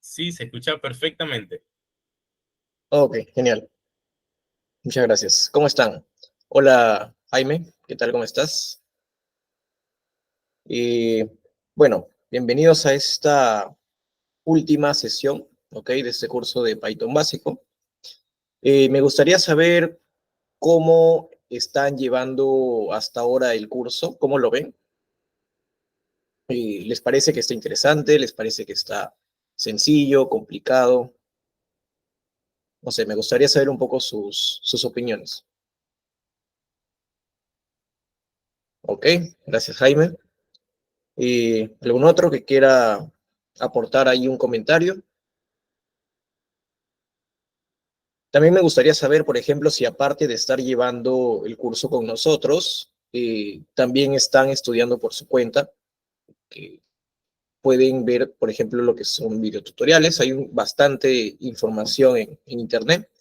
Sí, se escucha perfectamente. Ok, genial. Muchas gracias. ¿Cómo están? Hola, Jaime. ¿Qué tal? ¿Cómo estás? Y bueno, bienvenidos a esta última sesión, ¿ok? De este curso de Python básico. Me gustaría saber cómo están llevando hasta ahora el curso, cómo lo ven. ¿Les parece que está interesante? ¿Les parece que está sencillo, complicado? No sé, me gustaría saber un poco sus opiniones. Ok, gracias, Jaime. ¿Algún otro que quiera aportar ahí un comentario? También me gustaría saber, por ejemplo, si aparte de estar llevando el curso con nosotros, también están estudiando por su cuenta, que pueden ver, por ejemplo, lo que son videotutoriales. Hay bastante información en Internet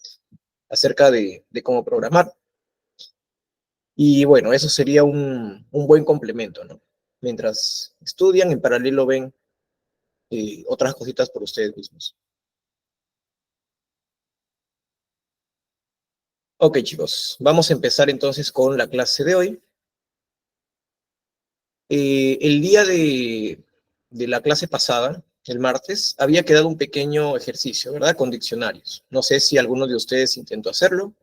acerca de cómo programar. Y bueno, eso sería un buen complemento, ¿no? Mientras estudian, en paralelo ven otras cositas por ustedes mismos. Ok, chicos, vamos a empezar entonces con la clase de hoy. El día de la clase pasada, el martes, había quedado un pequeño ejercicio, ¿verdad? Con diccionarios. No sé si alguno de ustedes intentó hacerlo.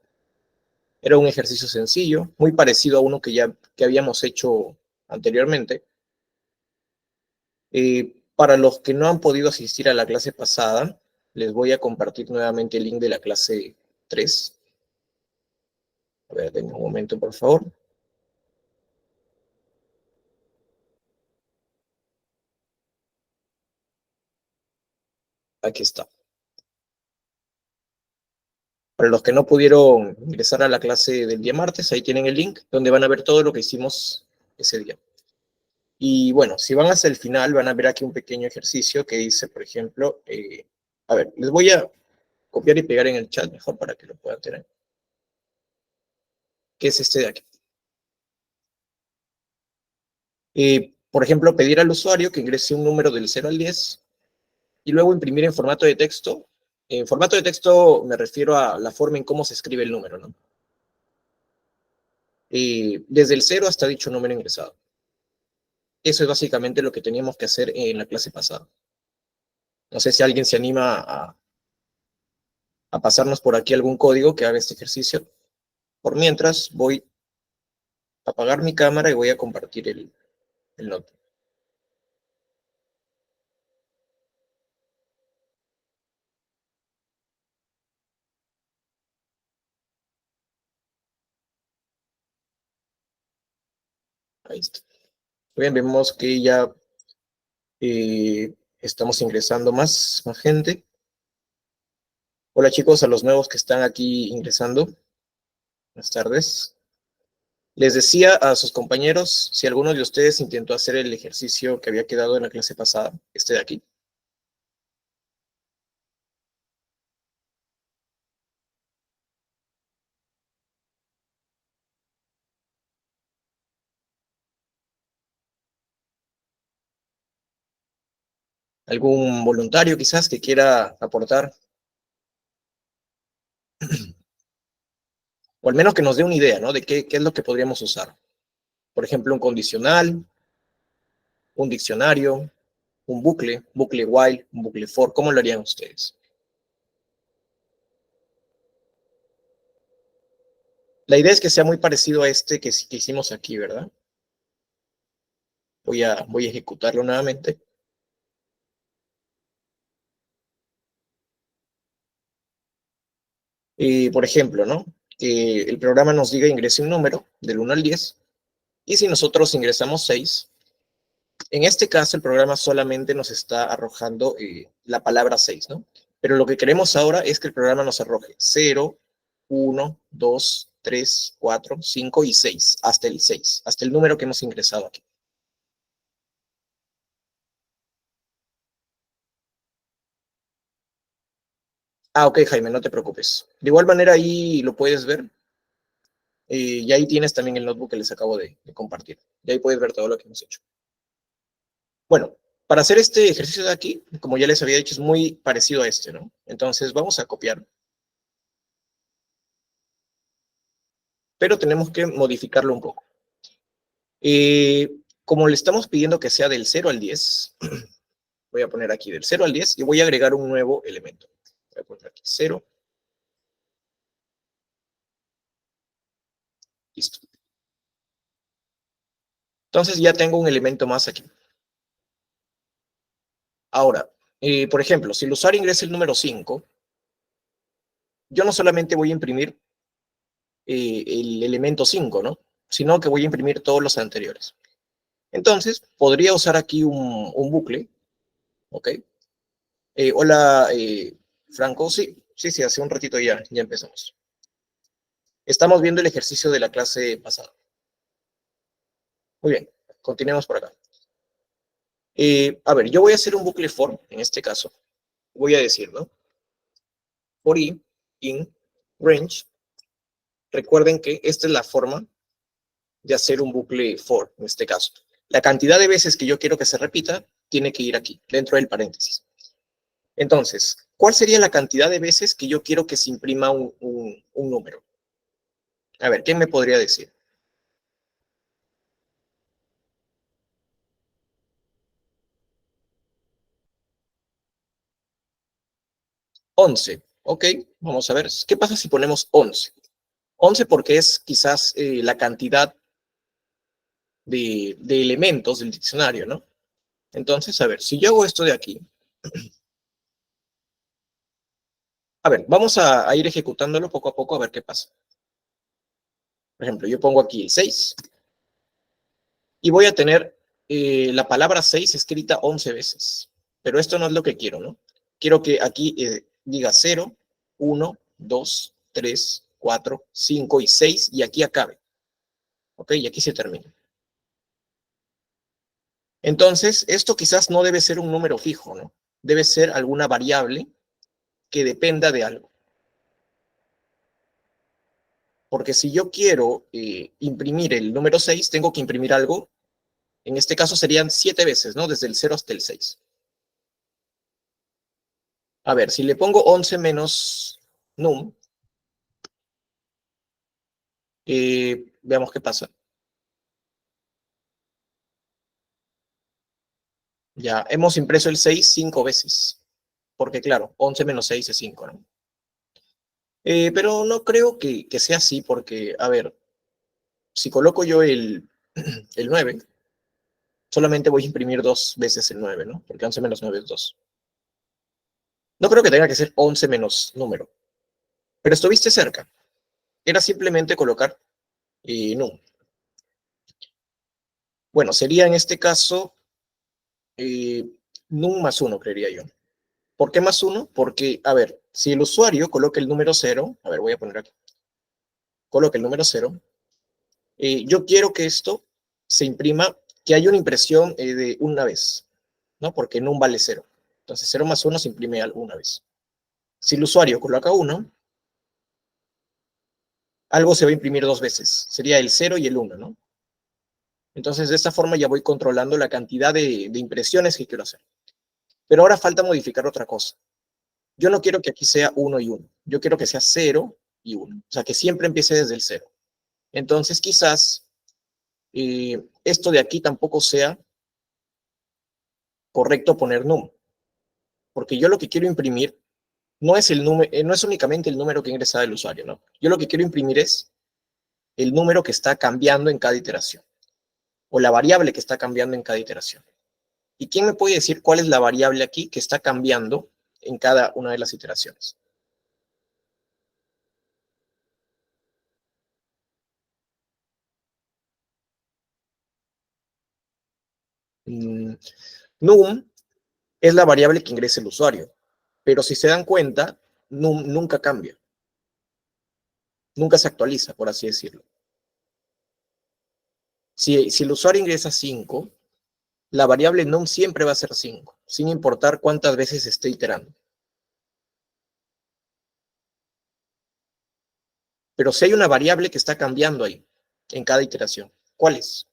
Era un ejercicio sencillo, muy parecido a uno que habíamos hecho anteriormente. Para los que no han podido asistir a la clase pasada, les voy a compartir nuevamente el link de la clase 3. A ver, denme un momento, por favor. Aquí está. Para los que no pudieron ingresar a la clase del día martes, ahí tienen el link donde van a ver todo lo que hicimos ese día. Y bueno, si van hasta el final, van a ver aquí un pequeño ejercicio que dice, por ejemplo, a ver, les voy a copiar y pegar en el chat mejor para que lo puedan tener, que es este de aquí. Por ejemplo, pedir al usuario que ingrese un número del 0 al 10 y luego imprimir en formato de texto. En formato de texto me refiero a la forma en cómo se escribe el número, ¿no? Desde el 0 hasta dicho número ingresado. Eso es básicamente lo que teníamos que hacer en la clase pasada. No sé si alguien se anima a pasarnos por aquí algún código que haga este ejercicio. Por mientras, voy a apagar mi cámara y voy a compartir el notebook. Ahí está. Bien, vemos que ya estamos ingresando más gente. Hola chicos, a los nuevos que están aquí ingresando. Buenas tardes. Les decía a sus compañeros, si alguno de ustedes intentó hacer el ejercicio que había quedado en la clase pasada, este de aquí. ¿Algún voluntario quizás que quiera aportar? O al menos que nos dé una idea, ¿no? De qué es lo que podríamos usar. Por ejemplo, un condicional, un diccionario, un bucle while, un bucle for. ¿Cómo lo harían ustedes? La idea es que sea muy parecido a este que hicimos aquí, ¿verdad? Voy a ejecutarlo nuevamente. Por ejemplo, ¿no? Que el programa nos diga ingrese un número del 1 al 10, y si nosotros ingresamos 6, en este caso el programa solamente nos está arrojando la palabra 6, ¿no? Pero lo que queremos ahora es que el programa nos arroje 0, 1, 2, 3, 4, 5 y 6, hasta el 6, hasta el número que hemos ingresado aquí. Ah, ok, Jaime, no te preocupes. De igual manera ahí lo puedes ver. Y ahí tienes también el notebook que les acabo de compartir. Y ahí puedes ver todo lo que hemos hecho. Bueno, Para hacer este ejercicio de aquí, como ya les había dicho, es muy parecido a este, ¿no? Entonces vamos a copiar. Pero tenemos que modificarlo un poco. Como le estamos pidiendo que sea del 0 al 10, voy a poner aquí del 0 al 10 y voy a agregar un nuevo elemento. Voy a poner aquí 0. Listo. Entonces ya tengo un elemento más aquí. Ahora, por ejemplo, si el usuario ingresa el número 5, yo no solamente voy a imprimir el elemento 5, ¿no? Sino que voy a imprimir todos los anteriores. Entonces, podría usar aquí un bucle, ¿ok? Hola, Franco, sí, hace un ratito ya empezamos. Estamos viendo el ejercicio de la clase pasada. Muy bien, continuemos por acá. A ver, yo voy a hacer un bucle for, en este caso. Voy a decir, ¿no? For i, in, range. Recuerden que esta es la forma de hacer un bucle for, en este caso. La cantidad de veces que yo quiero que se repita tiene que ir aquí, dentro del paréntesis. Entonces, ¿cuál sería la cantidad de veces que yo quiero que se imprima un número? A ver, ¿quién me podría decir? 11. Ok, vamos a ver. ¿Qué pasa si ponemos 11? 11 porque es quizás la cantidad de elementos del diccionario, ¿no? Entonces, a ver, si yo hago esto de aquí, a ver, vamos a ir ejecutándolo poco a poco a ver qué pasa. Por ejemplo, yo pongo aquí el 6 y voy a tener la palabra 6 escrita 11 veces. Pero esto no es lo que quiero, ¿no? Quiero que aquí diga 0, 1, 2, 3, 4, 5 y 6 y aquí acabe. ¿Ok? Y aquí se termina. Entonces, esto quizás no debe ser un número fijo, ¿no? Debe ser alguna variable que dependa de algo. Porque si yo quiero imprimir el número 6, tengo que imprimir algo. En este caso serían 7 veces, ¿no? Desde el 0 hasta el 6. A ver, si le pongo 11 menos num, veamos qué pasa. Ya, hemos impreso el 6 5 veces. Porque claro, 11 menos 6 es 5, ¿no? Pero no creo que sea así, porque, a ver, si coloco yo el 9, solamente voy a imprimir 2 veces el 9, ¿no? Porque 11 menos 9 es 2. No creo que tenga que ser 11 menos número. Pero estuviste cerca. Era simplemente colocar num. Bueno, sería en este caso eh, num más 1, creería yo. ¿Por qué más 1? Porque, a ver, si el usuario coloca el número 0, a ver, voy a poner aquí, coloca el número 0, yo quiero que esto se imprima, que haya una impresión de una vez, ¿no? Porque num vale 0. Entonces 0 más 1 se imprime una vez. Si el usuario coloca 1, algo se va a imprimir 2 veces. Sería el 0 y el 1, ¿no? Entonces de esta forma ya voy controlando la cantidad de impresiones que quiero hacer. Pero ahora falta modificar otra cosa. Yo no quiero que aquí sea 1 y 1. Yo quiero que sea 0 y 1. O sea, que siempre empiece desde el 0. Entonces quizás esto de aquí tampoco sea correcto poner num. Porque yo lo que quiero imprimir no es, no es únicamente el número que ingresa el usuario, ¿no? Yo lo que quiero imprimir es el número que está cambiando en cada iteración. O la variable que está cambiando en cada iteración. ¿Y quién me puede decir cuál es la variable aquí que está cambiando en cada una de las iteraciones? Num es la variable que ingresa el usuario, pero si se dan cuenta, num nunca cambia, nunca se actualiza, por así decirlo. Si el usuario ingresa 5, la variable num siempre va a ser 5, sin importar cuántas veces esté iterando. Pero si hay una variable que está cambiando ahí, en cada iteración, ¿cuál es?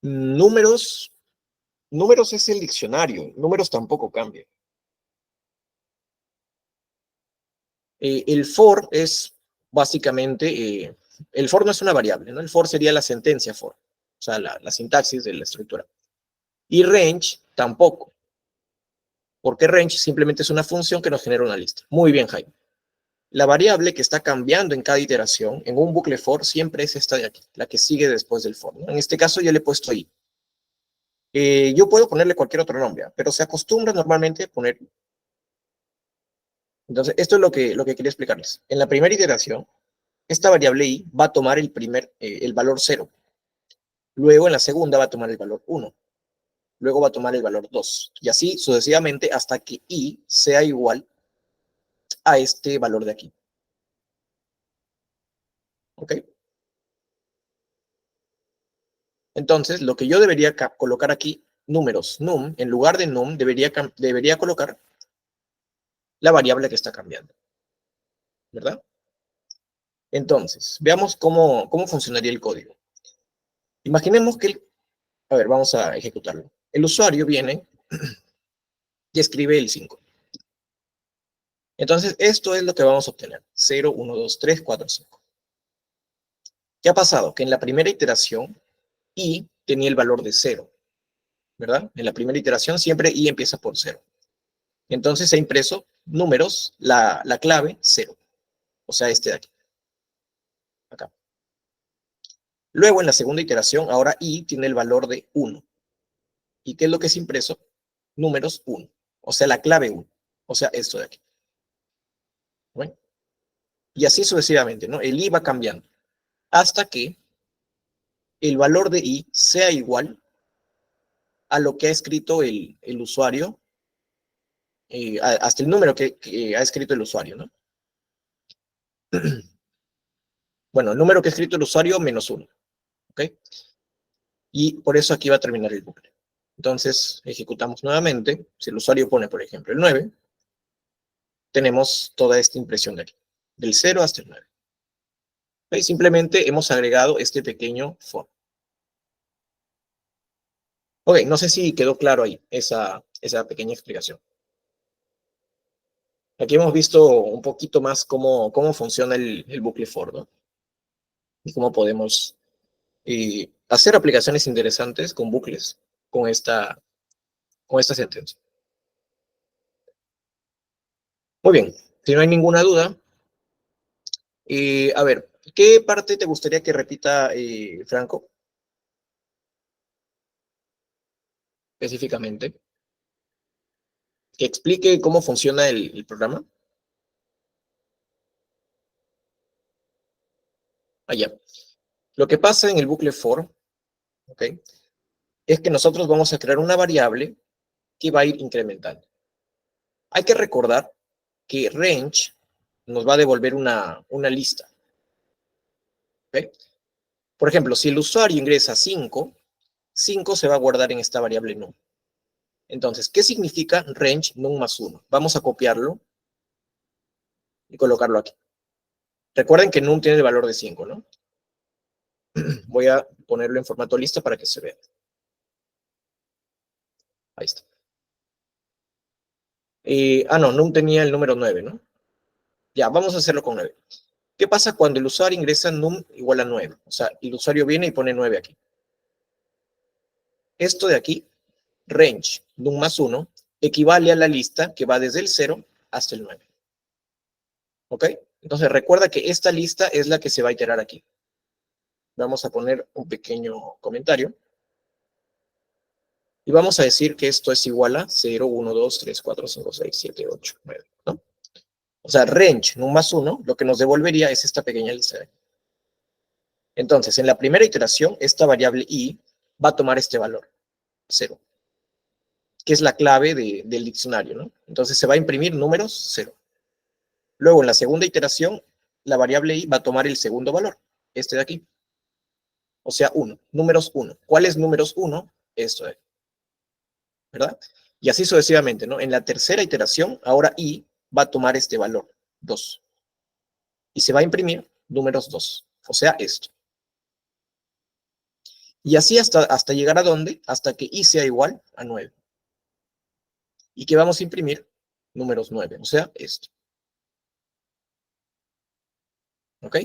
Números es el diccionario, números tampoco cambia. El for es básicamente, el for no es una variable, ¿no? El for sería la sentencia for, o sea, la sintaxis de la estructura. Y range tampoco, porque range simplemente es una función que nos genera una lista. Muy bien, Jaime. La variable que está cambiando en cada iteración, en un bucle for, siempre es esta de aquí, la que sigue después del for, ¿no? En este caso yo le he puesto ahí. Yo puedo ponerle cualquier otro nombre, pero se acostumbra normalmente a poner. Entonces, esto es lo que quería explicarles. En la primera iteración, esta variable i va a tomar el valor 0. Luego, en la segunda, va a tomar el valor 1. Luego va a tomar el valor 2. Y así sucesivamente hasta que i sea igual a este valor de aquí. ¿Ok? Entonces, lo que yo debería colocar aquí, números, num, en lugar de num, debería colocar la variable que está cambiando. ¿Verdad? Entonces, veamos cómo funcionaría el código. Imaginemos que a ver, vamos a ejecutarlo. El usuario viene y escribe el 5. Entonces, esto es lo que vamos a obtener. 0, 1, 2, 3, 4, 5. ¿Qué ha pasado? Que en la primera iteración, i tenía el valor de 0, ¿verdad? En la primera iteración siempre i empieza por 0. Entonces se ha impreso números, la clave 0. O sea, este de aquí. Acá. Luego, en la segunda iteración, ahora i tiene el valor de 1. ¿Y qué es lo que es impreso? Números 1. O sea, la clave 1. O sea, esto de aquí. ¿Ven? Y así sucesivamente, ¿no? El i va cambiando hasta que el valor de i sea igual a lo que ha escrito el usuario, hasta el número que ha escrito el usuario, ¿no? Bueno, el número que ha escrito el usuario menos 1, ¿ok? Y por eso aquí va a terminar el bucle. Entonces, ejecutamos nuevamente. Si el usuario pone, por ejemplo, el 9, tenemos toda esta impresión de aquí, del 0 hasta el 9. ¿Ok? Simplemente hemos agregado este pequeño for. Ok, no sé si quedó claro ahí esa pequeña explicación. Aquí hemos visto un poquito más cómo funciona el bucle for, ¿no? Y cómo podemos hacer aplicaciones interesantes con bucles, con esta sentencia. Muy bien, si no hay ninguna duda, a ver, ¿qué parte te gustaría que repita, Franco, específicamente? Que explique cómo funciona el programa. Allá. Lo que pasa en el bucle for, ¿ok? Es que nosotros vamos a crear una variable que va a ir incrementando. Hay que recordar que range nos va a devolver una lista. ¿Ok? Por ejemplo, si el usuario ingresa 5, 5 se va a guardar en esta variable num. Entonces, ¿qué significa range num más 1? Vamos a copiarlo y colocarlo aquí. Recuerden que num tiene el valor de 5, ¿no? Voy a ponerlo en formato lista para que se vea. Ahí está. No, num tenía el número 9, ¿no? Ya, vamos a hacerlo con 9. ¿Qué pasa cuando el usuario ingresa num igual a 9? O sea, el usuario viene y pone 9 aquí. Esto de aquí, range num más 1, equivale a la lista que va desde el 0 hasta el 9. ¿Ok? Entonces recuerda que esta lista es la que se va a iterar aquí. Vamos a poner un pequeño comentario. Y vamos a decir que esto es igual a 0, 1, 2, 3, 4, 5, 6, 7, 8, 9, ¿no? O sea, range num más 1, lo que nos devolvería es esta pequeña lista de aquí. Entonces, en la primera iteración, esta variable i va a tomar este valor, 0, que es la clave del diccionario, ¿no? Entonces se va a imprimir números 0. Luego, en la segunda iteración, la variable i va a tomar el segundo valor, este de aquí. O sea, 1, números 1. ¿Cuál es números 1? Esto de aquí, ¿verdad? Y así sucesivamente, ¿no? En la tercera iteración, ahora i va a tomar este valor, 2. Y se va a imprimir números 2. O sea, esto. Y así hasta llegar a dónde, hasta que i sea igual a 9. Y que vamos a imprimir números 9, o sea, esto. ¿Ok?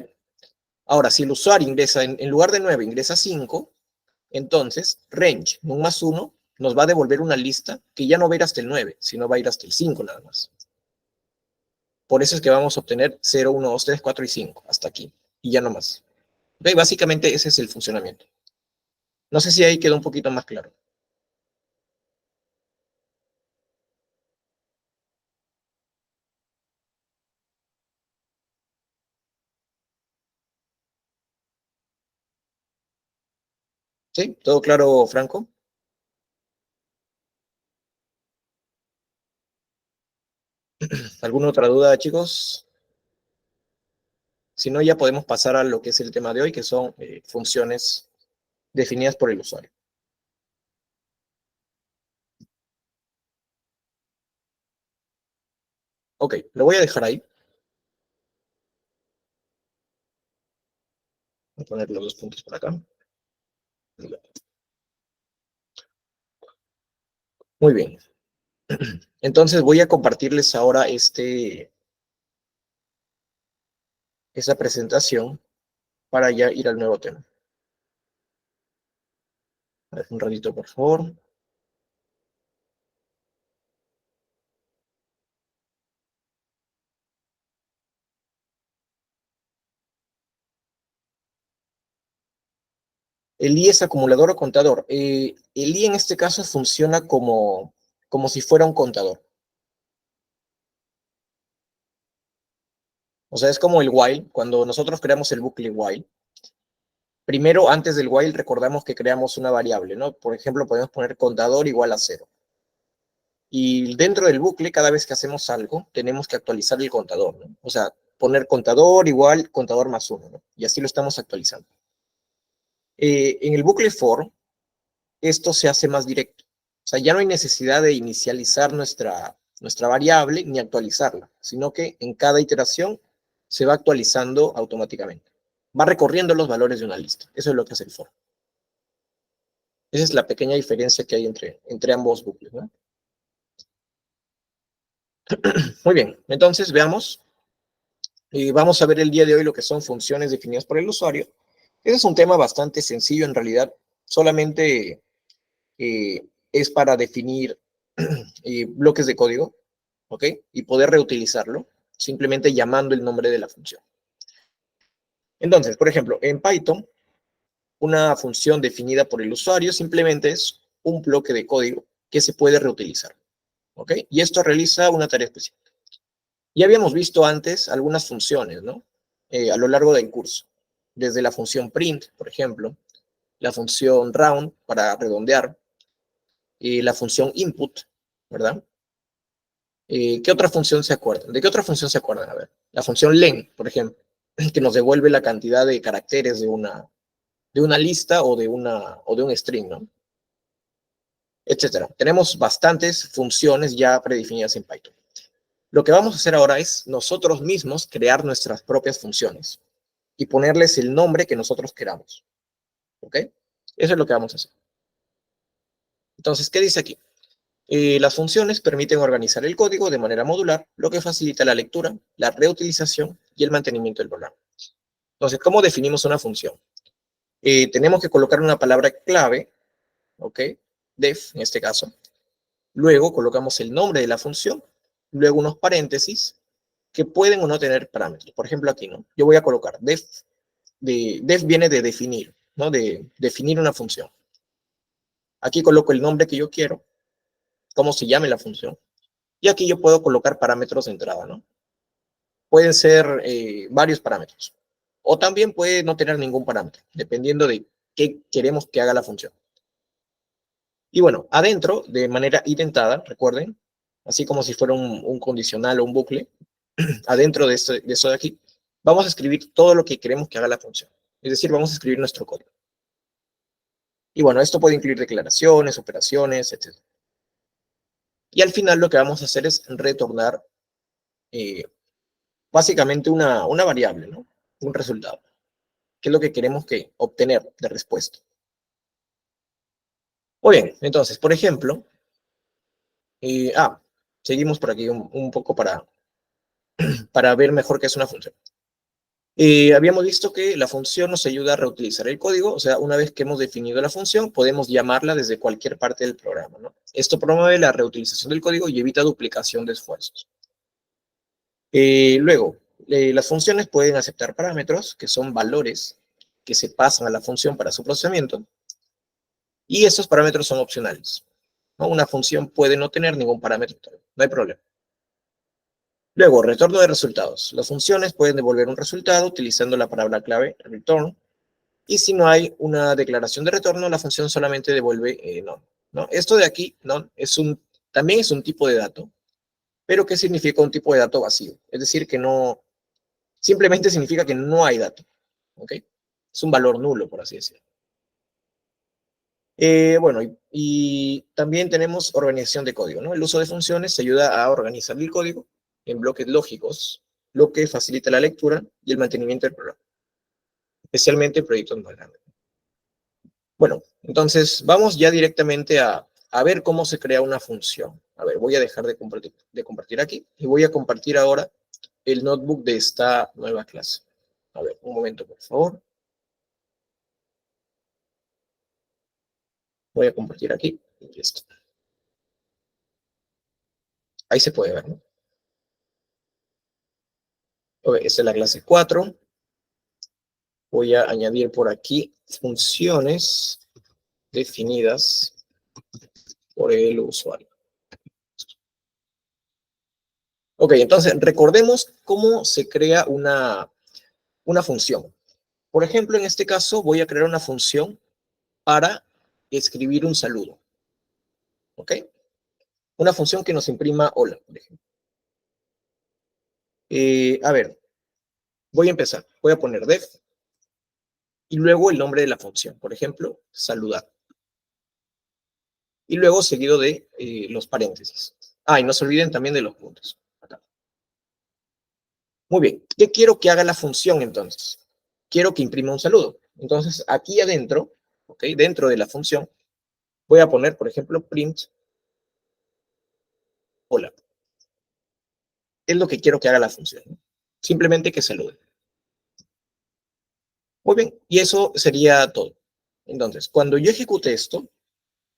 Ahora, si el usuario ingresa, en lugar de 9, ingresa 5, entonces range, num más 1, nos va a devolver una lista que ya no va a ir hasta el 9, sino va a ir hasta el 5 nada más. Por eso es que vamos a obtener 0, 1, 2, 3, 4 y 5, hasta aquí, y ya no más. ¿Ok? Básicamente ese es el funcionamiento. No sé si ahí quedó un poquito más claro. ¿Sí? ¿Todo claro, Franco? ¿Alguna otra duda, chicos? Si no, ya podemos pasar a lo que es el tema de hoy, que son funciones definidas por el usuario. Ok, lo voy a dejar ahí. Voy a poner los dos puntos por acá. Muy bien. Entonces voy a compartirles ahora esta presentación para ya ir al nuevo tema. A ver, un ratito, por favor. El I es acumulador o contador. El I en este caso funciona como si fuera un contador. O sea, es como el while. Cuando nosotros creamos el bucle while, primero, antes del while, recordamos que creamos una variable, ¿no? Por ejemplo, podemos poner contador igual a 0. Y dentro del bucle, cada vez que hacemos algo, tenemos que actualizar el contador, ¿no? O sea, poner contador igual contador más 1, ¿no? Y así lo estamos actualizando. En el bucle for, esto se hace más directo. O sea, ya no hay necesidad de inicializar nuestra variable ni actualizarla, sino que en cada iteración se va actualizando automáticamente. Va recorriendo los valores de una lista. Eso es lo que hace el for. Esa es la pequeña diferencia que hay entre ambos bucles, ¿no? Muy bien, entonces veamos. Vamos a ver el día de hoy lo que son funciones definidas por el usuario. Ese es un tema bastante sencillo en realidad. Solamente es para definir bloques de código, ¿ok? Y poder reutilizarlo simplemente llamando el nombre de la función. Entonces, por ejemplo, en Python, una función definida por el usuario simplemente es un bloque de código que se puede reutilizar, ¿ok? Y esto realiza una tarea específica. Ya habíamos visto antes algunas funciones, ¿no? A lo largo del curso. Desde la función print, por ejemplo, la función round para redondear, la función input, ¿verdad? ¿Qué otra función se acuerdan? ¿De qué otra función se acuerdan? A ver, la función len, por ejemplo, que nos devuelve la cantidad de caracteres de una lista o de un string, ¿no? Etcétera. Tenemos bastantes funciones ya predefinidas en Python. Lo que vamos a hacer ahora es nosotros mismos crear nuestras propias funciones y ponerles el nombre que nosotros queramos. ¿Ok? Eso es lo que vamos a hacer. Entonces, ¿qué dice aquí? Las funciones permiten organizar el código de manera modular, lo que facilita la lectura, la reutilización y el mantenimiento del programa. Entonces, ¿cómo definimos una función? Tenemos que colocar una palabra clave, ¿ok? Def, en este caso. Luego colocamos el nombre de la función, luego unos paréntesis que pueden o no tener parámetros. Por ejemplo, aquí, ¿no? Yo voy a colocar def viene de definir, ¿no? De definir una función. Aquí coloco el nombre que yo quiero, cómo se llame la función. Y aquí yo puedo colocar parámetros de entrada, ¿no? Pueden ser varios parámetros. O también puede no tener ningún parámetro, dependiendo de qué queremos que haga la función. Y bueno, adentro, de manera identada, recuerden, así como si fuera un condicional o un bucle, adentro de eso de aquí, vamos a escribir todo lo que queremos que haga la función. Es decir, vamos a escribir nuestro código. Y bueno, esto puede incluir declaraciones, operaciones, etc. Y al final lo que vamos a hacer es retornar eh, básicamente una variable, ¿no? Un resultado, que es lo que queremos que obtener de respuesta. Muy bien, entonces, por ejemplo, seguimos por aquí un poco para ver mejor qué es una función. Habíamos visto que la función nos ayuda a reutilizar el código, o sea, una vez que hemos definido la función, podemos llamarla desde cualquier parte del programa, ¿no? Esto promueve la reutilización del código y evita duplicación de esfuerzos. Luego, las funciones pueden aceptar parámetros, que son valores que se pasan a la función para su procesamiento, y esos parámetros son opcionales, ¿no? Una función puede no tener ningún parámetro, no hay problema. Luego, retorno de resultados. Las funciones pueden devolver un resultado utilizando la palabra clave return, y si no hay una declaración de retorno, la función solamente devuelve none, ¿no? Esto de aquí, none, también es un tipo de dato, pero ¿qué significa un tipo de dato vacío? Es decir, que no, simplemente significa que no hay dato, ¿ok? Es un valor nulo, por así decirlo. Bueno, y también tenemos organización de código, ¿no? El uso de funciones ayuda a organizar el código en bloques lógicos, lo que facilita la lectura y el mantenimiento del programa, especialmente en proyectos más grandes. Bueno, entonces vamos ya directamente a ver cómo se crea una función. A ver, voy a dejar de compartir aquí y voy a compartir ahora el notebook de esta nueva clase. A ver, un momento, por favor. Voy a compartir aquí y listo. Ahí se puede ver, ¿no? Ok, esta es la clase 4. Voy a añadir por aquí funciones definidas por el usuario. Ok, entonces recordemos cómo se crea una función. Por ejemplo, en este caso voy a crear una función para escribir un saludo. ¿Ok? Una función que nos imprima hola, por ejemplo. A ver, voy a empezar. Voy a poner def y luego el nombre de la función. Por ejemplo, saludar. Y luego seguido de los paréntesis. Y no se olviden también de los puntos. Acá. Muy bien. ¿Qué quiero que haga la función entonces? Quiero que imprima un saludo. Entonces, aquí adentro, ¿ok? Dentro de la función, voy a poner, por ejemplo, print hola. Es lo que quiero que haga la función, ¿no? Simplemente que salude. Muy bien, y eso sería todo. Entonces, cuando yo ejecute esto,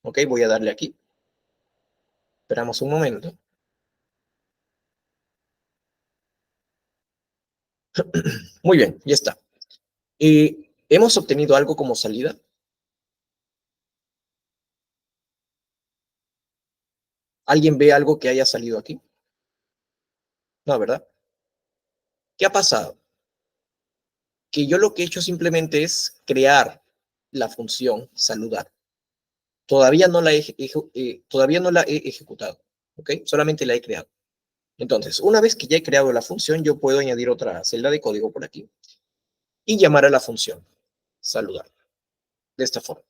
ok, voy a darle aquí. Esperamos un momento. Muy bien, ya está. ¿Hemos obtenido algo como salida? ¿Alguien ve algo que haya salido aquí? No, ¿verdad? ¿Qué ha pasado? Que yo lo que he hecho simplemente es crear la función saludar. Todavía no la he ejecutado, ¿ok? Solamente la he creado. Entonces, una vez que ya he creado la función, yo puedo añadir otra celda de código por aquí y llamar a la función saludar de esta forma.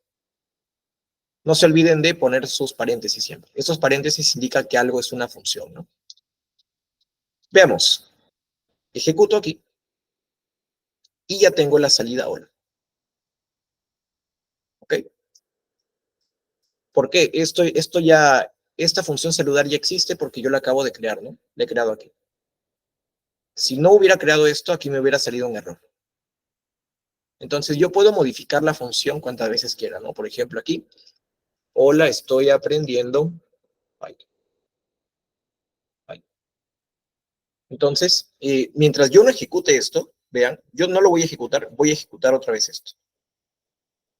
No se olviden de poner sus paréntesis siempre. Estos paréntesis indican que algo es una función, ¿no? Veamos. Ejecuto aquí y ya tengo la salida hola. ¿Ok? ¿Por qué? Esta función saludar ya existe porque yo la acabo de crear, ¿no? La he creado aquí. Si no hubiera creado esto, aquí me hubiera salido un error. Entonces yo puedo modificar la función cuantas veces quiera, ¿no? Por ejemplo, aquí, hola, estoy aprendiendo Python. Entonces, mientras yo no ejecute esto, vean, yo no lo voy a ejecutar otra vez esto.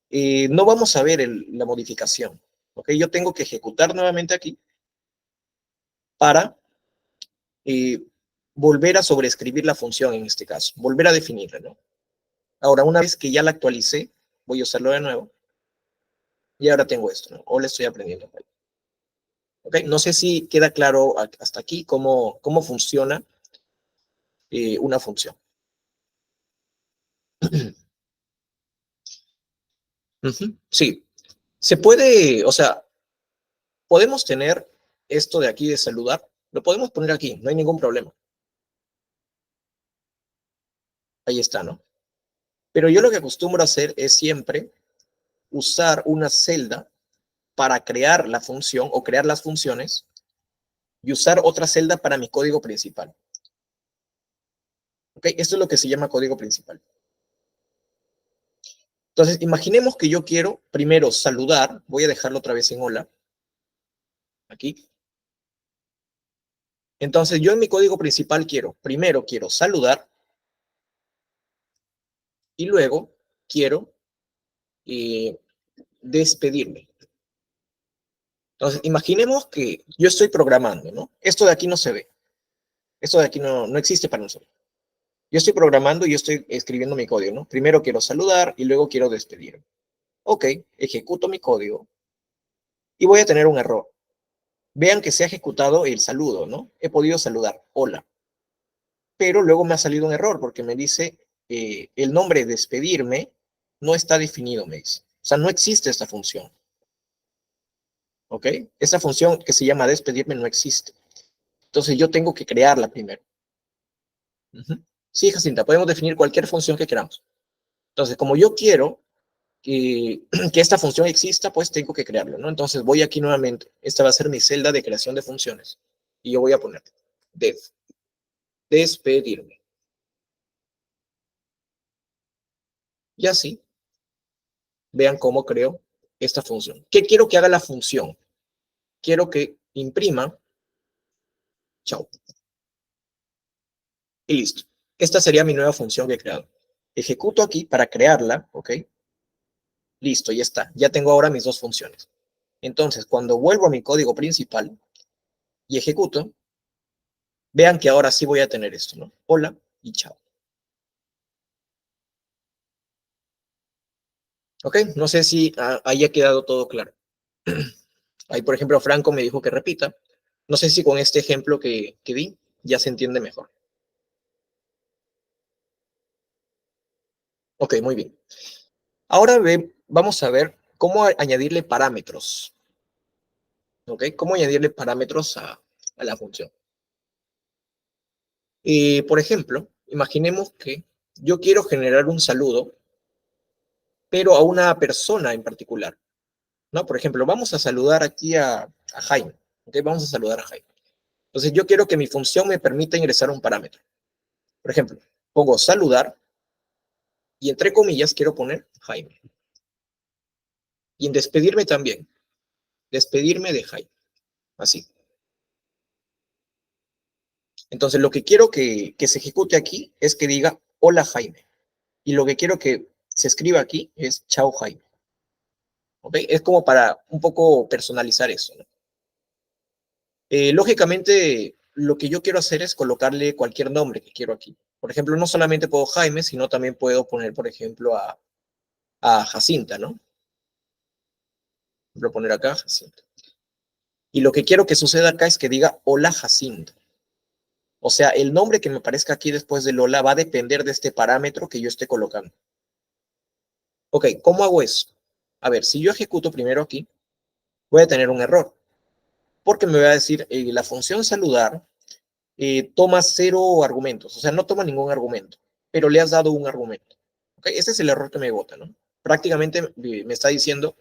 No vamos a ver la modificación, ¿ok? Yo tengo que ejecutar nuevamente aquí para eh, volver a sobreescribir la función en este caso, volver a definirla, ¿no? Ahora, una vez que ya la actualicé, voy a usarlo de nuevo y ahora tengo esto, ¿no? O le estoy aprendiendo. ¿Ok? No sé si queda claro hasta aquí cómo funciona una función. Sí, se puede, o sea, podemos tener esto de aquí de saludar, lo podemos poner aquí, no hay ningún problema. Ahí está, ¿no? Pero yo lo que acostumbro a hacer es siempre usar una celda para crear la función o crear las funciones y usar otra celda para mi código principal. ¿Ok? Esto es lo que se llama código principal. Entonces, imaginemos que yo quiero primero saludar. Voy a dejarlo otra vez en hola. Aquí. Entonces, yo en mi código principal primero quiero saludar y luego quiero despedirme. Entonces, imaginemos que yo estoy programando, ¿no? Esto de aquí no se ve. Esto de aquí no existe para nosotros. Yo estoy programando y yo estoy escribiendo mi código, ¿no? Primero quiero saludar y luego quiero despedirme. Ok, ejecuto mi código y voy a tener un error. Vean que se ha ejecutado el saludo, ¿no? He podido saludar, hola. Pero luego me ha salido un error porque me dice el nombre despedirme no está definido, me dice. O sea, no existe esta función. ¿Ok? Esta función que se llama despedirme no existe. Entonces yo tengo que crearla primero. Sí, Jacinta, podemos definir cualquier función que queramos. Entonces, como yo quiero que esta función exista, pues tengo que crearlo, ¿no? Entonces voy aquí nuevamente. Esta va a ser mi celda de creación de funciones. Y yo voy a poner despedirme. Y así, vean cómo creo esta función. ¿Qué quiero que haga la función? Quiero que imprima, chao. Y listo. Esta sería mi nueva función que he creado. Ejecuto aquí para crearla, ¿ok? Listo, ya está. Ya tengo ahora mis dos funciones. Entonces, cuando vuelvo a mi código principal y ejecuto, vean que ahora sí voy a tener esto, ¿no? Hola y chao. ¿Ok? No sé si haya quedado todo claro. Ahí, por ejemplo, Franco me dijo que repita. No sé si con este ejemplo que di ya se entiende mejor. Ok, muy bien. Ahora vamos a ver cómo añadirle parámetros. ¿Ok? Cómo añadirle parámetros a la función. Por ejemplo, imaginemos que yo quiero generar un saludo, pero a una persona en particular, ¿no? Por ejemplo, vamos a saludar aquí a Jaime, ¿ok? Vamos a saludar a Jaime. Entonces, yo quiero que mi función me permita ingresar un parámetro. Por ejemplo, pongo saludar y entre comillas quiero poner Jaime. Y en despedirme también, despedirme de Jaime, así. Entonces, lo que quiero que se ejecute aquí es que diga hola Jaime. Y lo que quiero que se escriba aquí es chao Jaime. ¿Ok? Es como para un poco personalizar eso, ¿no? Lógicamente, lo que yo quiero hacer es colocarle cualquier nombre que quiero aquí. Por ejemplo, no solamente puedo Jaime, sino también puedo poner, por ejemplo, a Jacinta, ¿no? Voy a poner acá Jacinta. Y lo que quiero que suceda acá es que diga hola Jacinta. O sea, el nombre que me aparezca aquí después del hola va a depender de este parámetro que yo esté colocando. Ok, ¿cómo hago eso? A ver, si yo ejecuto primero aquí, voy a tener un error. Porque me va a decir, la función saludar toma 0 argumentos, o sea, no toma ningún argumento, pero le has dado un argumento. ¿Okay? Ese es el error que me bota, ¿no? Prácticamente me está diciendo,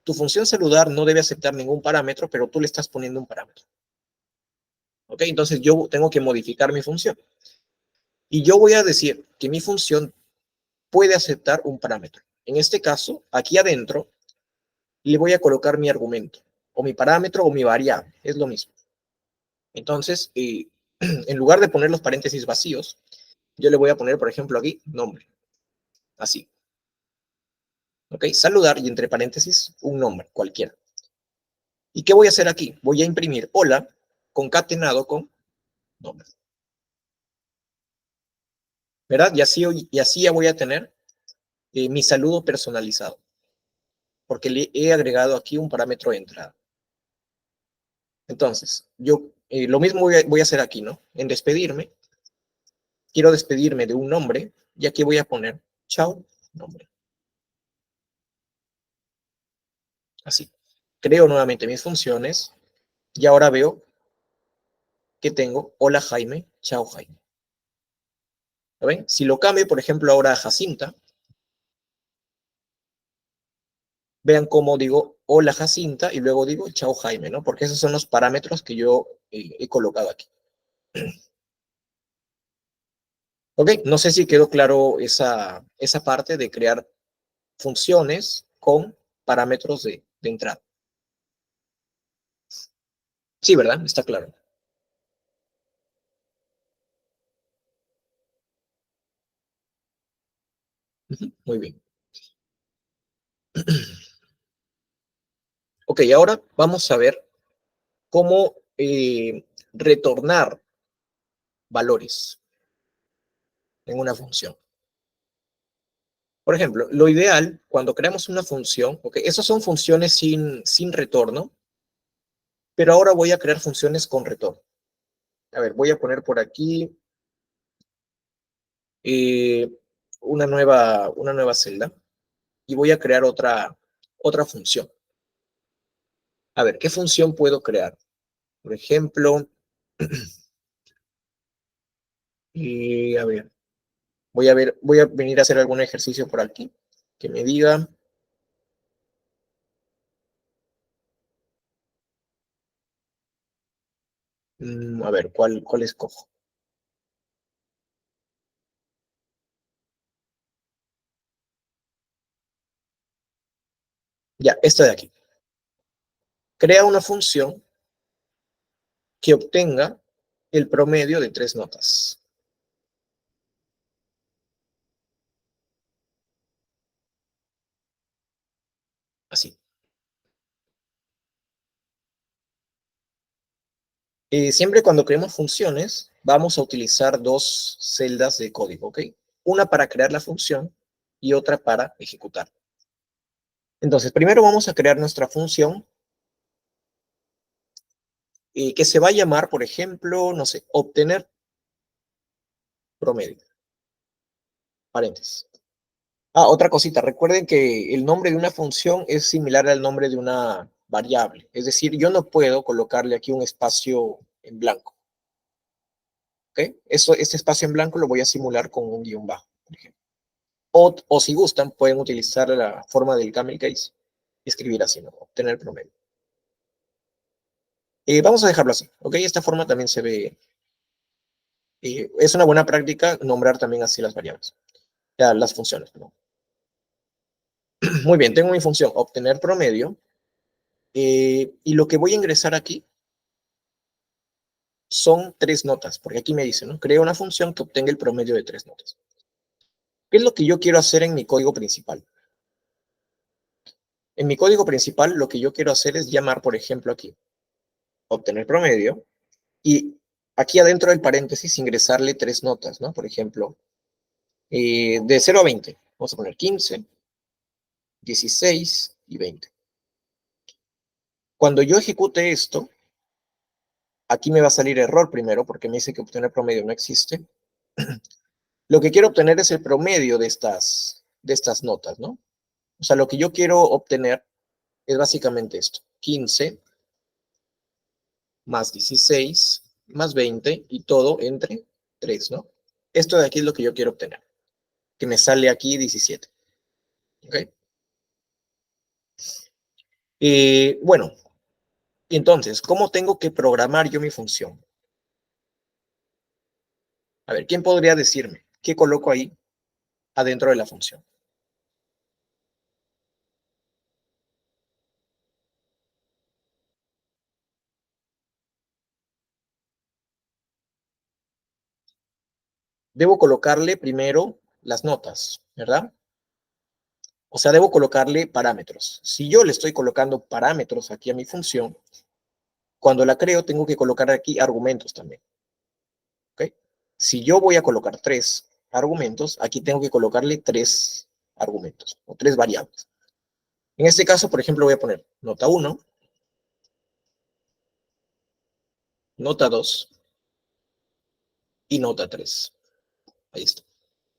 tu función saludar no debe aceptar ningún parámetro, pero tú le estás poniendo un parámetro. ¿Ok? Entonces yo tengo que modificar mi función. Y yo voy a decir que mi función puede aceptar un parámetro. En este caso, aquí adentro, le voy a colocar mi argumento, o mi parámetro, o mi variable, es lo mismo. Entonces, en lugar de poner los paréntesis vacíos, yo le voy a poner, por ejemplo, aquí, nombre. Así. ¿Ok? Saludar y entre paréntesis un nombre, cualquiera. ¿Y qué voy a hacer aquí? Voy a imprimir hola concatenado con nombre. ¿Verdad? Y así ya voy a tener mi saludo personalizado. Porque le he agregado aquí un parámetro de entrada. Entonces, yo lo mismo voy a hacer aquí, ¿no? En despedirme, quiero despedirme de un nombre y aquí voy a poner chao, nombre. Así. Creo nuevamente mis funciones y ahora veo que tengo hola Jaime, chao Jaime. ¿Lo ven? Si lo cambio, por ejemplo, ahora a Jacinta, vean cómo digo hola Jacinta y luego digo chao Jaime, ¿no? Porque esos son los parámetros que yo he colocado aquí. Ok, no sé si quedó claro esa parte de crear funciones con parámetros de entrada. Sí, ¿verdad? Está claro. Ujú, muy bien. Ok, ahora vamos a ver cómo retornar valores en una función. Por ejemplo, lo ideal cuando creamos una función, ok, esas son funciones sin retorno, pero ahora voy a crear funciones con retorno. A ver, voy a poner por aquí eh, una nueva celda y voy a crear otra función. A ver, ¿qué función puedo crear? Por ejemplo, a ver, voy a venir a hacer algún ejercicio por aquí que me diga, a ver, ¿cuál escojo? Ya, esta de aquí. Crea una función que obtenga el promedio de 3 notas. Así. Siempre cuando creemos funciones, vamos a utilizar dos celdas de código, ¿ok? Una para crear la función y otra para ejecutar. Entonces, primero vamos a crear nuestra función que se va a llamar, por ejemplo, no sé, obtener promedio. Paréntesis. Ah, otra cosita. Recuerden que el nombre de una función es similar al nombre de una variable. Es decir, yo no puedo colocarle aquí un espacio en blanco. ¿Ok? Este espacio en blanco lo voy a simular con un guión bajo, por ejemplo. O si gustan, pueden utilizar la forma del camel case y escribir así, ¿no? Obtener promedio. Vamos a dejarlo así, ¿ok? Esta forma también se ve. Es una buena práctica nombrar también así las variables. Ya, las funciones, ¿no? Muy bien, tengo mi función, obtener promedio. Y lo que voy a ingresar aquí son 3 notas, porque aquí me dice, ¿no? Crea una función que obtenga el promedio de 3 notas. ¿Qué es lo que yo quiero hacer en mi código principal? En mi código principal, lo que yo quiero hacer es llamar, por ejemplo, aquí, obtener promedio, y aquí adentro del paréntesis ingresarle 3 notas, ¿no? Por ejemplo, de 0 a 20, vamos a poner 15, 16 y 20. Cuando yo ejecute esto, aquí me va a salir error primero, porque me dice que obtener promedio no existe. Lo que quiero obtener es el promedio de estas notas, ¿no? O sea, lo que yo quiero obtener es básicamente esto. 15 más 16 más 20 y todo entre 3, ¿no? Esto de aquí es lo que yo quiero obtener, que me sale aquí 17. ¿Ok? Bueno, entonces, ¿cómo tengo que programar yo mi función? A ver, ¿quién podría decirme qué coloco ahí adentro de la función? Debo colocarle primero las notas, ¿verdad? O sea, debo colocarle parámetros. Si yo le estoy colocando parámetros aquí a mi función, cuando la creo tengo que colocar aquí argumentos también. ¿Ok? Si yo voy a colocar 3 argumentos, aquí tengo que colocarle 3 argumentos o 3 variables. En este caso, por ejemplo, voy a poner nota 1, nota 2 y nota 3. Ahí está.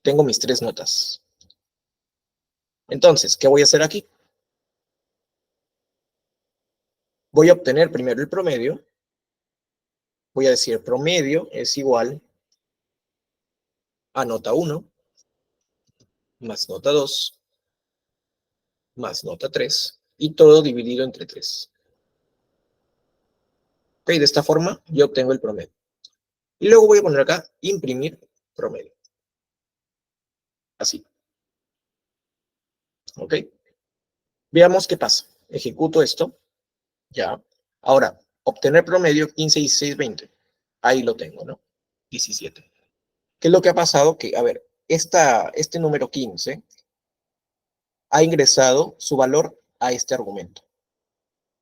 Tengo mis 3 notas. Entonces, ¿qué voy a hacer aquí? Voy a obtener primero el promedio. Voy a decir promedio es igual a nota 1 más nota 2 más nota 3 y todo dividido entre 3. Ok, de esta forma yo obtengo el promedio. Y luego voy a poner acá, imprimir promedio. Así. Ok. Veamos qué pasa. Ejecuto esto. Ya. Ahora, obtener promedio 15, 16, 20. Ahí lo tengo, ¿no? 17. ¿Qué es lo que ha pasado? Que, a ver, este número 15 ha ingresado su valor a este argumento.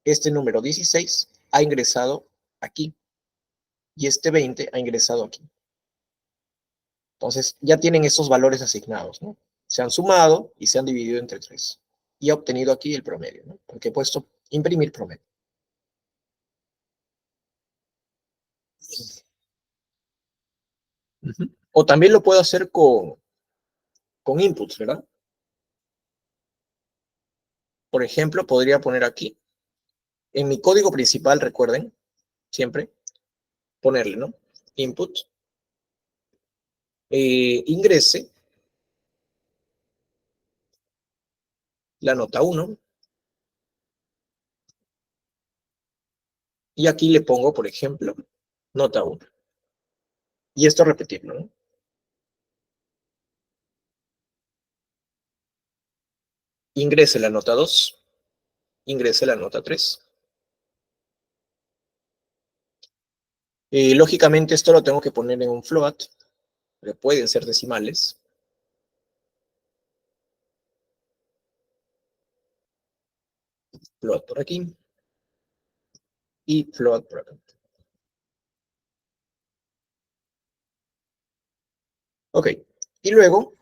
Este número 16 ha ingresado aquí. Y este 20 ha ingresado aquí. Entonces, ya tienen esos valores asignados, ¿no? Se han sumado y se han dividido entre 3. Y he obtenido aquí el promedio, ¿no? Porque he puesto imprimir promedio. O también lo puedo hacer con inputs, ¿verdad? Por ejemplo, podría poner aquí, en mi código principal, recuerden, siempre, ponerle, ¿no? Input, ingrese la nota 1, y aquí le pongo, por ejemplo, nota 1. Y esto repetirlo, ¿no? Ingrese la nota 2, ingrese la nota 3. Lógicamente esto lo tengo que poner en un float, pero pueden ser decimales. Float por aquí y float por acá. Ok, y luego,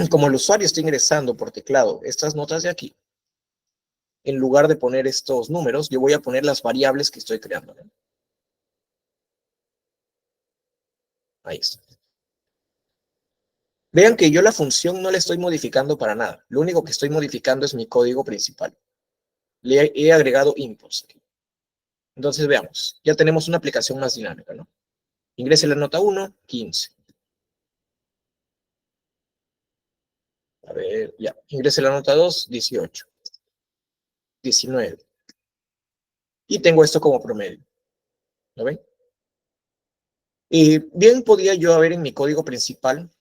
como el usuario está ingresando por teclado estas notas de aquí, en lugar de poner estos números, yo voy a poner las variables que estoy creando, ¿no? Ahí está. Vean que yo la función no la estoy modificando para nada. Lo único que estoy modificando es mi código principal. Le he agregado inputs aquí. Entonces veamos, ya tenemos una aplicación más dinámica, ¿no? Ingrese la nota 1, 15. A ver, ya. Ingrese la nota 2, 18. 19. Y tengo esto como promedio. ¿Lo ven? Y bien podía yo haber en mi código principal,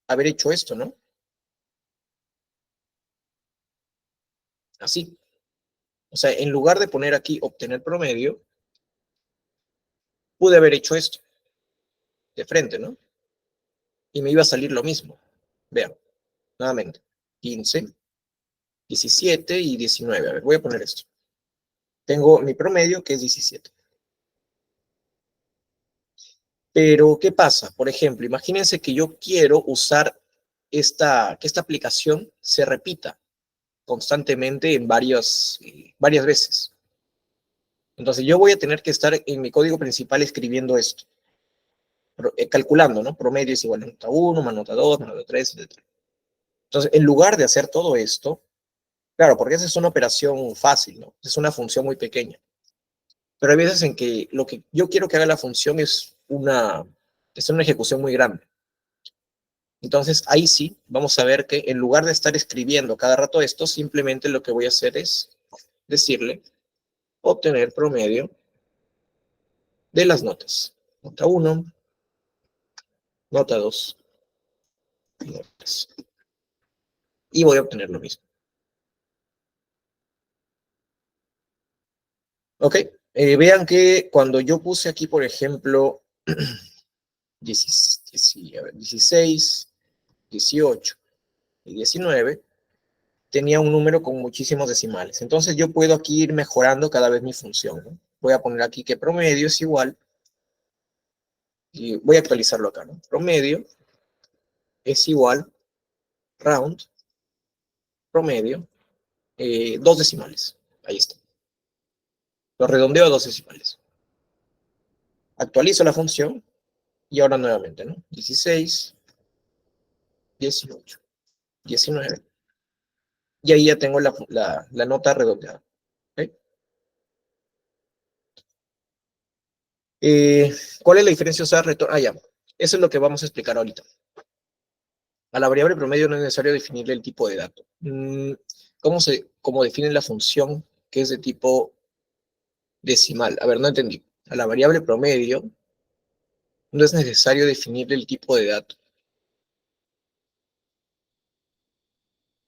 haber hecho esto, ¿no? Así. O sea, en lugar de poner aquí obtener promedio, pude haber hecho esto de frente, ¿no? Y me iba a salir lo mismo. Vean, nuevamente. 15, 17 y 19. A ver, voy a poner esto. Tengo mi promedio, que es 17. Pero, ¿qué pasa? Por ejemplo, imagínense que yo quiero usar que esta aplicación se repita constantemente en varias veces. Entonces, yo voy a tener que estar en mi código principal escribiendo esto, calculando, ¿no? Promedio es igual a nota 1, más nota 2, más nota 3, etc. Entonces, en lugar de hacer todo esto, claro, porque esa es una operación fácil, ¿no? Es una función muy pequeña. Pero hay veces en que lo que yo quiero que haga la función es una ejecución muy grande. Entonces, ahí sí, vamos a ver que en lugar de estar escribiendo cada rato esto, simplemente lo que voy a hacer es decirle obtener promedio de las notas. Nota 1, nota 2, notas. Y voy a obtener lo mismo. Ok, vean que cuando yo puse aquí, por ejemplo, 16, 18 y 19, tenía un número con muchísimos decimales. Entonces yo puedo aquí ir mejorando cada vez mi función, ¿no? Voy a poner aquí que promedio es igual, y voy a actualizarlo acá, ¿no? Promedio es igual, round, promedio, 2 decimales. Ahí está. Lo redondeo a 2 decimales. Actualizo la función y ahora nuevamente, ¿no? 16, 18, 19. Y ahí ya tengo la nota redondeada. ¿Okay? ¿Cuál es la diferencia usar retorno? Ah, ya. Eso es lo que vamos a explicar ahorita. A la variable promedio no es necesario definirle el tipo de dato. cómo definen la función que es de tipo decimal? A ver, no entendí. A la variable promedio no es necesario definir el tipo de dato.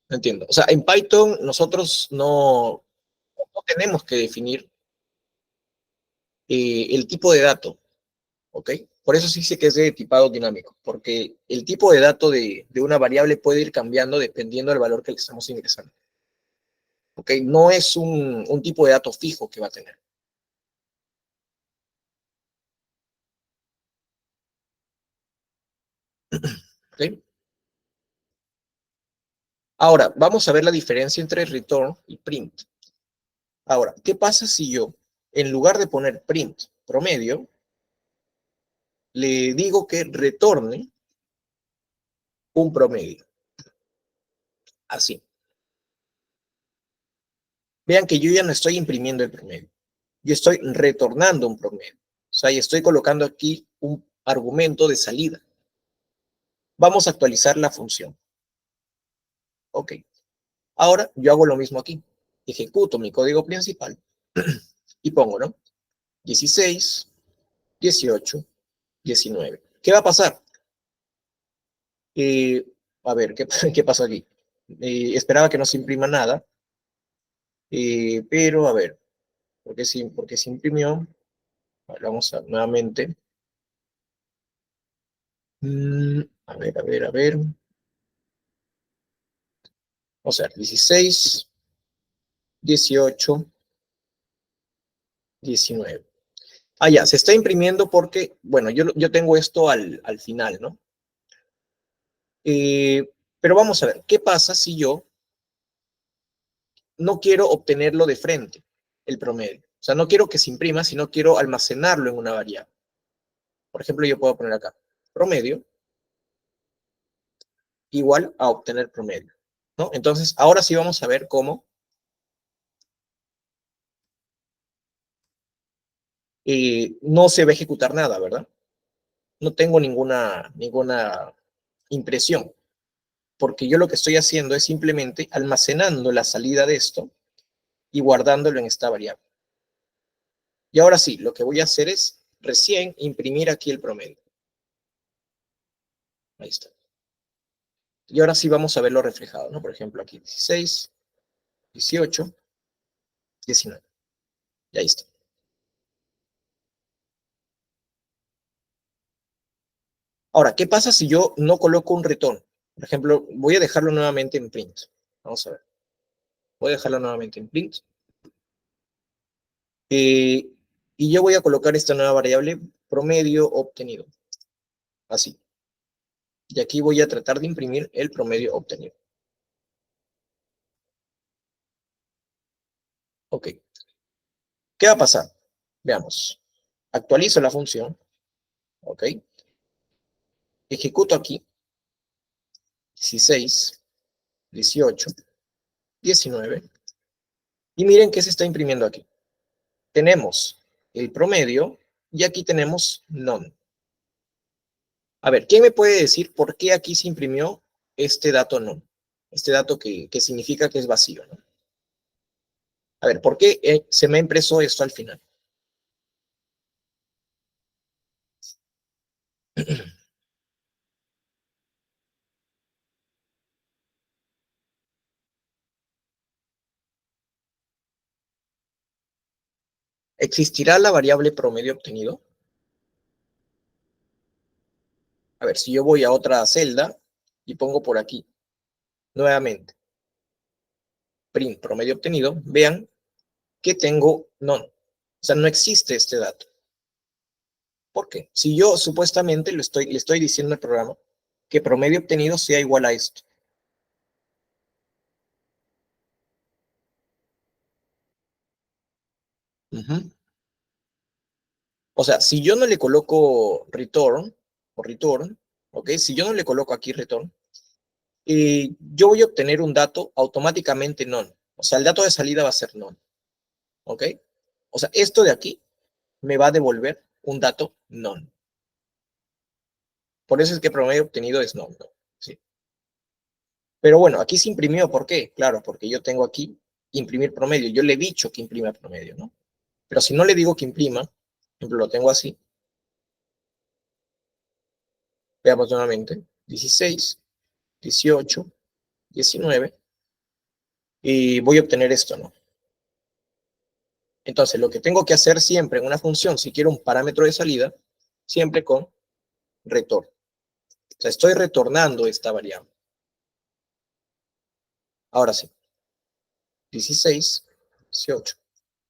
No entiendo. O sea, en Python nosotros no tenemos que definir el tipo de dato, ¿ok? Por eso sí sé que es de tipado dinámico, porque el tipo de dato de una variable puede ir cambiando dependiendo del valor que le estamos ingresando, ¿ok? No es un tipo de dato fijo que va a tener, ¿ok? Ahora, vamos a ver la diferencia entre return y print. Ahora, ¿qué pasa si yo, en lugar de poner print promedio, le digo que retorne un promedio? Así. Vean que yo ya no estoy imprimiendo el promedio. Yo estoy retornando un promedio. O sea, y estoy colocando aquí un argumento de salida. Vamos a actualizar la función. Ok. Ahora yo hago lo mismo aquí. Ejecuto mi código principal y pongo, ¿no? 16, 18, 19. ¿Qué va a pasar? Eh, a ver, ¿qué pasó aquí? Esperaba que no se imprima nada, pero a ver, ¿por qué se imprimió? Vale, vamos a nuevamente. A ver. O sea, 16, 18, 19. Ah, ya, se está imprimiendo porque, bueno, yo tengo esto al final, ¿no? Pero vamos a ver, ¿qué pasa si yo no quiero obtenerlo de frente, el promedio? O sea, no quiero que se imprima, sino quiero almacenarlo en una variable. Por ejemplo, yo puedo poner acá, promedio igual a obtener promedio, ¿no? Entonces, ahora sí vamos a ver cómo no se va a ejecutar nada, ¿verdad? No tengo ninguna impresión, porque yo lo que estoy haciendo es simplemente almacenando la salida de esto y guardándolo en esta variable. Y ahora sí, lo que voy a hacer es recién imprimir aquí el promedio. Ahí está. Y ahora sí vamos a verlo reflejado, ¿no? Por ejemplo, aquí 16, 18, 19. Y ahí está. Ahora, ¿qué pasa si yo no coloco un return? Por ejemplo, voy a dejarlo nuevamente en print. Vamos a ver. Voy a dejarlo nuevamente en print. Eh, y yo voy a colocar esta nueva variable promedio obtenido. Así. Y aquí voy a tratar de imprimir el promedio obtenido. Ok. ¿Qué va a pasar? Veamos. Actualizo la función. Ok. Ejecuto aquí. 16, 18, 19. Y miren qué se está imprimiendo aquí. Tenemos el promedio y aquí tenemos none. A ver, ¿quién me puede decir por qué aquí se imprimió este dato none? Este dato que significa que es vacío, ¿no? A ver, ¿por qué se me ha impreso esto al final? ¿Existirá la variable promedio obtenido? A ver, si yo voy a otra celda y pongo por aquí, nuevamente, print promedio obtenido, vean que tengo none. O sea, no existe este dato. ¿Por qué? Si yo supuestamente le estoy diciendo al programa que promedio obtenido sea igual a esto. Uh-huh. O sea, si yo no le coloco return, o return, ¿ok? Si yo no le coloco aquí return, yo voy a obtener un dato automáticamente none. O sea, el dato de salida va a ser none, ¿ok? O sea, esto de aquí me va a devolver un dato none. Por eso es que promedio obtenido es none, ¿no? ¿Sí? Pero bueno, aquí se imprimió, ¿por qué? Claro, porque yo tengo aquí imprimir promedio. Yo le he dicho que imprima promedio, ¿no? Pero si no le digo que imprima, por ejemplo, lo tengo así. Veamos nuevamente. 16, 18, 19. Y voy a obtener esto, ¿no? Entonces, lo que tengo que hacer siempre en una función, si quiero un parámetro de salida, siempre con retorn. O sea, estoy retornando esta variable. Ahora sí. 16, 18,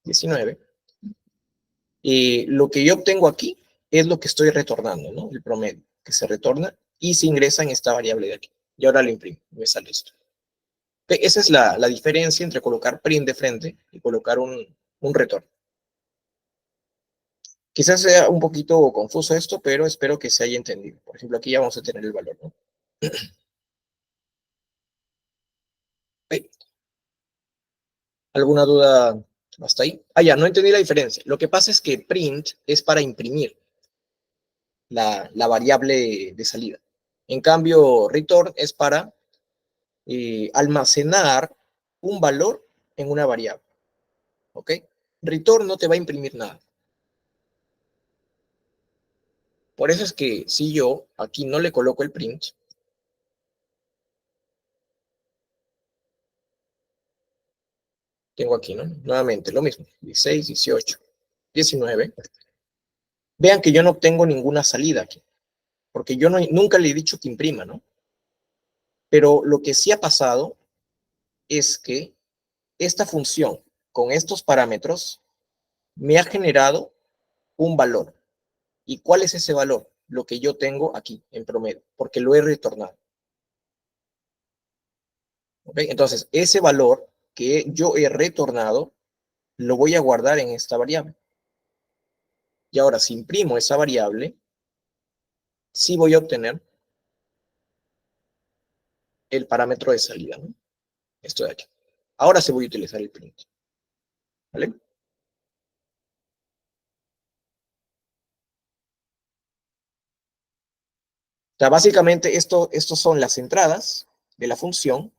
19. Y lo que yo obtengo aquí es lo que estoy retornando, ¿no? El promedio que se retorna y se ingresa en esta variable de aquí. Y ahora lo imprimo, me sale esto. Esa es la diferencia entre colocar print de frente y colocar un retorno. Quizás sea un poquito confuso esto, pero espero que se haya entendido. Por ejemplo, aquí ya vamos a tener el valor, ¿no? ¿Alguna duda hasta ahí? Ah, ya, no entendí la diferencia. Lo que pasa es que print es para imprimir la variable de salida. En cambio, return es para almacenar un valor en una variable. ¿Ok? Return no te va a imprimir nada. Por eso es que si yo aquí no le coloco el print, tengo aquí, ¿no? Nuevamente, lo mismo. 16, 18, 19. Vean que yo no obtengo ninguna salida aquí, porque yo no, nunca le he dicho que imprima, ¿no? Pero lo que sí ha pasado es que esta función con estos parámetros me ha generado un valor. ¿Y cuál es ese valor? Lo que yo tengo aquí en promedio, porque lo he retornado. ¿Okay? Entonces, ese valor que yo he retornado, lo voy a guardar en esta variable. Y ahora, si imprimo esa variable, sí voy a obtener el parámetro de salida, ¿no? Esto de aquí. Ahora sí voy a utilizar el print. ¿Vale? O sea, básicamente estos son las entradas de la función,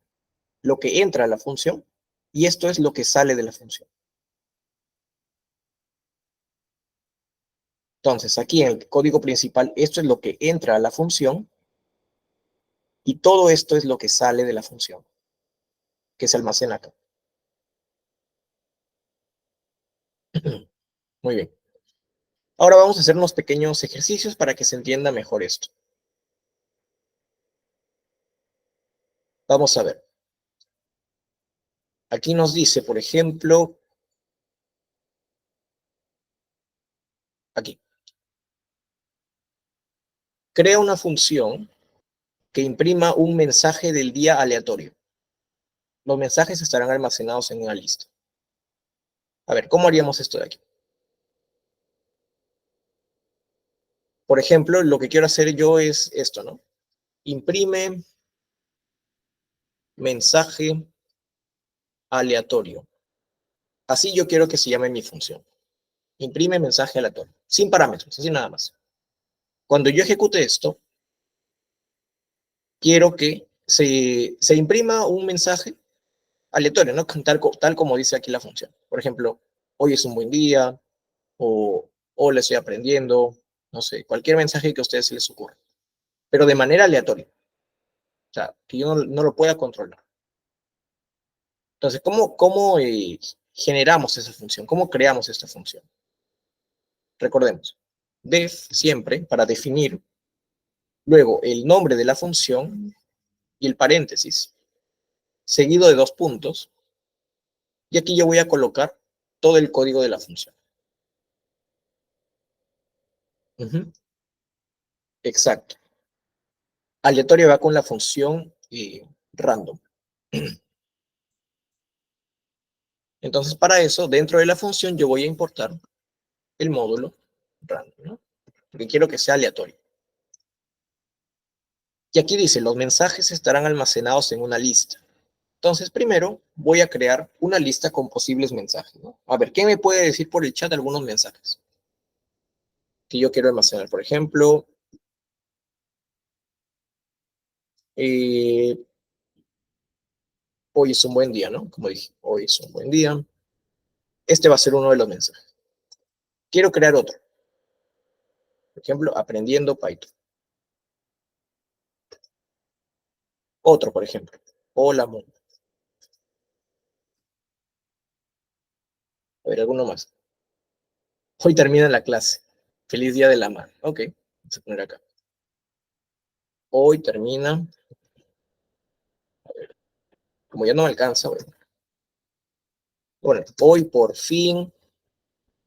lo que entra a la función, y esto es lo que sale de la función. Entonces, aquí en el código principal, esto es lo que entra a la función, y todo esto es lo que sale de la función, que se almacena acá. Muy bien. Ahora vamos a hacer unos pequeños ejercicios para que se entienda mejor esto. Vamos a ver. Aquí nos dice, por ejemplo, aquí. Crea una función que imprima un mensaje del día aleatorio. Los mensajes estarán almacenados en una lista. A ver, ¿cómo haríamos esto de aquí? Por ejemplo, lo que quiero hacer yo es esto, ¿no? Imprime mensaje aleatorio. Así yo quiero que se llame mi función. Imprime mensaje aleatorio, sin parámetros, así nada más. Cuando yo ejecute esto, quiero que se imprima un mensaje aleatorio, ¿no? Tal como dice aquí la función. Por ejemplo, hoy es un buen día, o le estoy aprendiendo, no sé, cualquier mensaje que a ustedes se les ocurra, pero de manera aleatoria. O sea, que yo no lo pueda controlar. Entonces, ¿cómo generamos esa función? ¿Cómo creamos esta función? Recordemos, def siempre para definir, luego el nombre de la función y el paréntesis, seguido de dos puntos, y aquí yo voy a colocar todo el código de la función. Exacto. Aleatorio va con la función random. Entonces, para eso, dentro de la función, yo voy a importar el módulo random, ¿no? Porque quiero que sea aleatorio. Y aquí dice, los mensajes estarán almacenados en una lista. Entonces, primero voy a crear una lista con posibles mensajes, ¿no? A ver, ¿quién me puede decir por el chat algunos mensajes que yo quiero almacenar? Por ejemplo, eh, hoy es un buen día, ¿no? Como dije, hoy es un buen día. Este va a ser uno de los mensajes. Quiero crear otro. Por ejemplo, aprendiendo Python. Otro, por ejemplo. Hola, mundo. A ver, alguno más. Hoy termina la clase. Feliz día de la madre. Ok, vamos a poner acá. Hoy termina. Como ya no me alcanza, bueno, hoy por fin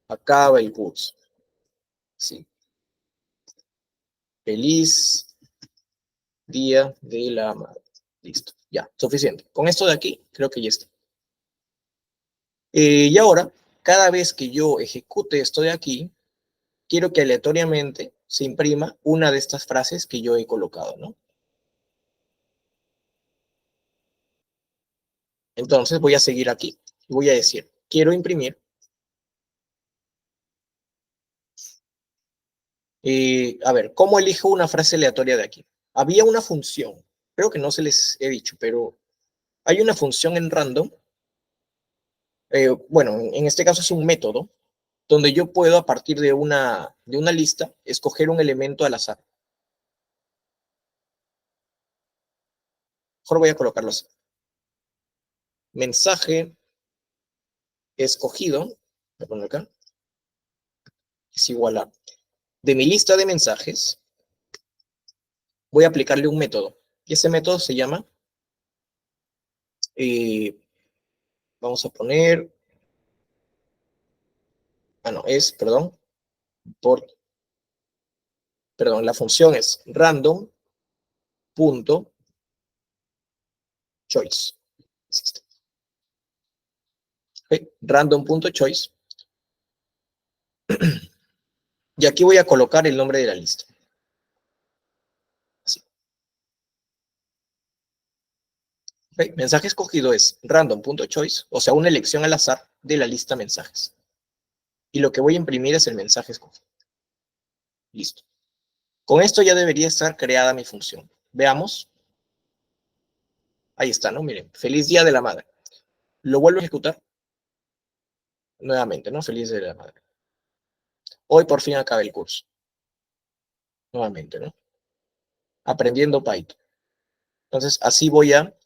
acaba el curso. Sí. Feliz día de la madre. Listo, ya, suficiente. Con esto de aquí, creo que ya está. Y ahora, cada vez que yo ejecute esto de aquí, quiero que aleatoriamente se imprima una de estas frases que yo he colocado, ¿no? Entonces voy a seguir aquí. Voy a decir, quiero imprimir. A ver, ¿cómo elijo una frase aleatoria de aquí? Había una función, creo que no se les he dicho, pero hay una función en random. Bueno, en este caso es un método donde yo puedo a partir de una lista escoger un elemento al azar. Mejor voy a colocarlo así. Mensaje escogido, voy a poner acá, es igual a, de mi lista de mensajes, voy a aplicarle un método. Y ese método se llama, vamos a poner, perdón, la función es random.choice. ¿Okay? Random.choice. Y aquí voy a colocar el nombre de la lista. Así. ¿Okay? Mensaje escogido es random.choice, o sea, una elección al azar de la lista mensajes. Y lo que voy a imprimir es el mensaje escogido. Listo. Con esto ya debería estar creada mi función. Veamos. Ahí está, ¿no? Miren, feliz día de la madre. Lo vuelvo a ejecutar. Nuevamente, ¿no? Feliz día de la madre. Hoy por fin acaba el curso. Nuevamente, ¿no? Aprendiendo Python. Entonces, así voy a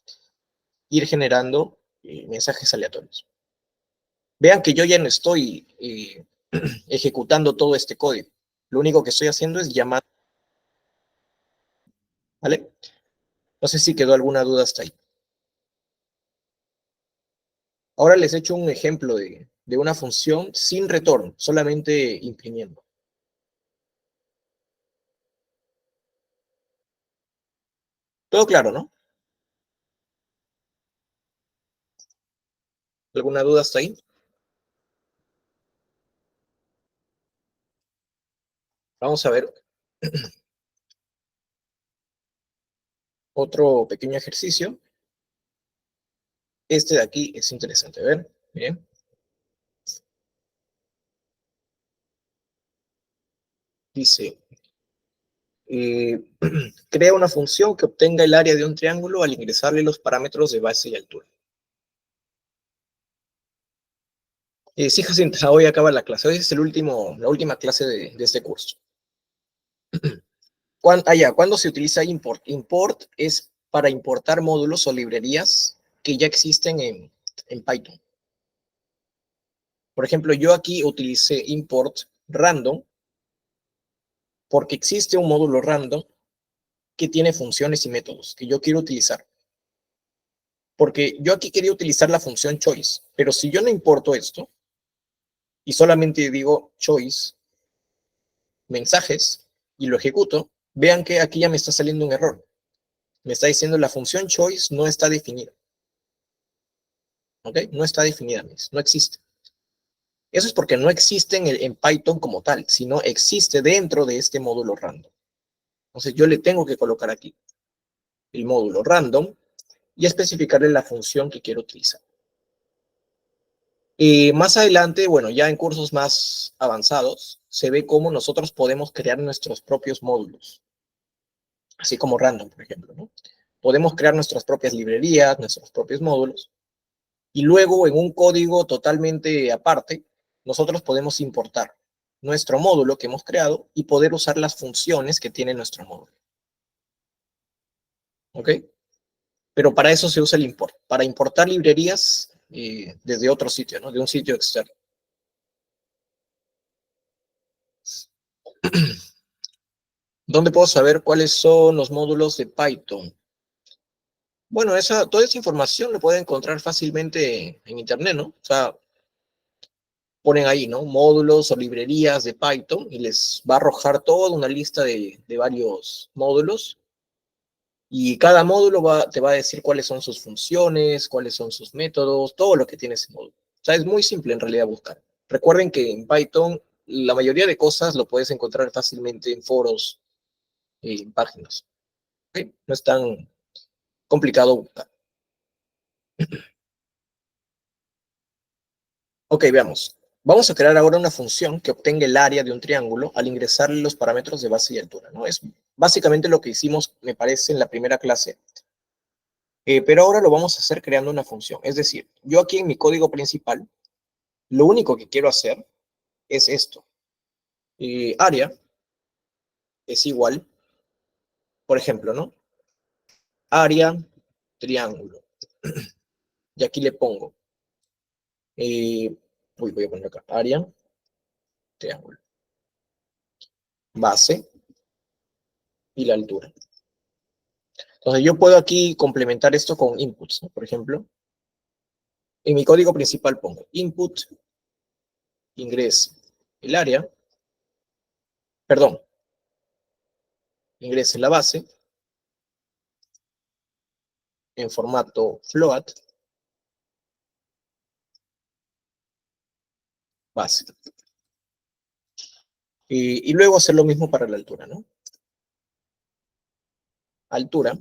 ir generando mensajes aleatorios. Vean que yo ya no estoy ejecutando todo este código. Lo único que estoy haciendo es llamar. ¿Vale? No sé si quedó alguna duda hasta ahí. Ahora les he hecho un ejemplo de una función sin retorno, solamente imprimiendo. Todo claro, ¿no? ¿Alguna duda hasta ahí? Vamos a ver otro pequeño ejercicio. Este de aquí es interesante. A ver, miren. Dice, crea una función que obtenga el área de un triángulo al ingresarle los parámetros de base y altura. Sí, Jacinta, hoy acaba la clase. Hoy es la última clase de este curso. ¿Cuándo se utiliza import? Import es para importar módulos o librerías que ya existen en Python. Por ejemplo, yo aquí utilicé import random porque existe un módulo random que tiene funciones y métodos que yo quiero utilizar. Porque yo aquí quería utilizar la función choice, pero si yo no importo esto y solamente digo choice, mensajes, y lo ejecuto, vean que aquí ya me está saliendo un error. Me está diciendo la función choice no está definida. ¿Ok? No está definida, no existe. Eso es porque no existe en Python como tal, sino existe dentro de este módulo random. Entonces yo le tengo que colocar aquí el módulo random y especificarle la función que quiero utilizar. Más adelante, bueno, ya en cursos más avanzados, se ve cómo nosotros podemos crear nuestros propios módulos, así como random, por ejemplo, ¿no? Podemos crear nuestras propias librerías, nuestros propios módulos, y luego en un código totalmente aparte, nosotros podemos importar nuestro módulo que hemos creado y poder usar las funciones que tiene nuestro módulo. ¿Ok? Pero para eso se usa el import, para importar librerías desde otro sitio, ¿no? De un sitio externo. ¿Dónde puedo saber cuáles son los módulos de Python? Bueno, toda esa información la pueden encontrar fácilmente en internet, ¿no? O sea, ponen ahí, ¿no? Módulos o librerías de Python y les va a arrojar toda una lista de varios módulos. Y cada módulo te va a decir cuáles son sus funciones, cuáles son sus métodos, todo lo que tiene ese módulo. O sea, es muy simple en realidad buscar. Recuerden que en Python la mayoría de cosas lo puedes encontrar fácilmente en foros y en páginas. ¿Okay? No es tan complicado buscar. Ok, veamos. Vamos a crear ahora una función que obtenga el área de un triángulo al ingresarle los parámetros de base y altura, ¿no? Es básicamente lo que hicimos, me parece, en la primera clase. Pero ahora lo vamos a hacer creando una función. Es decir, yo aquí en mi código principal, lo único que quiero hacer es esto. Área es igual, por ejemplo, ¿no? Área, triángulo. Y aquí le pongo, voy a poner acá, área, triángulo. Base y la altura. Entonces yo puedo aquí complementar esto con inputs, ¿no? Por ejemplo, en mi código principal pongo input, ingrese el área, perdón, ingrese la base en formato float, base. Y luego hacer lo mismo para la altura, ¿no? Altura,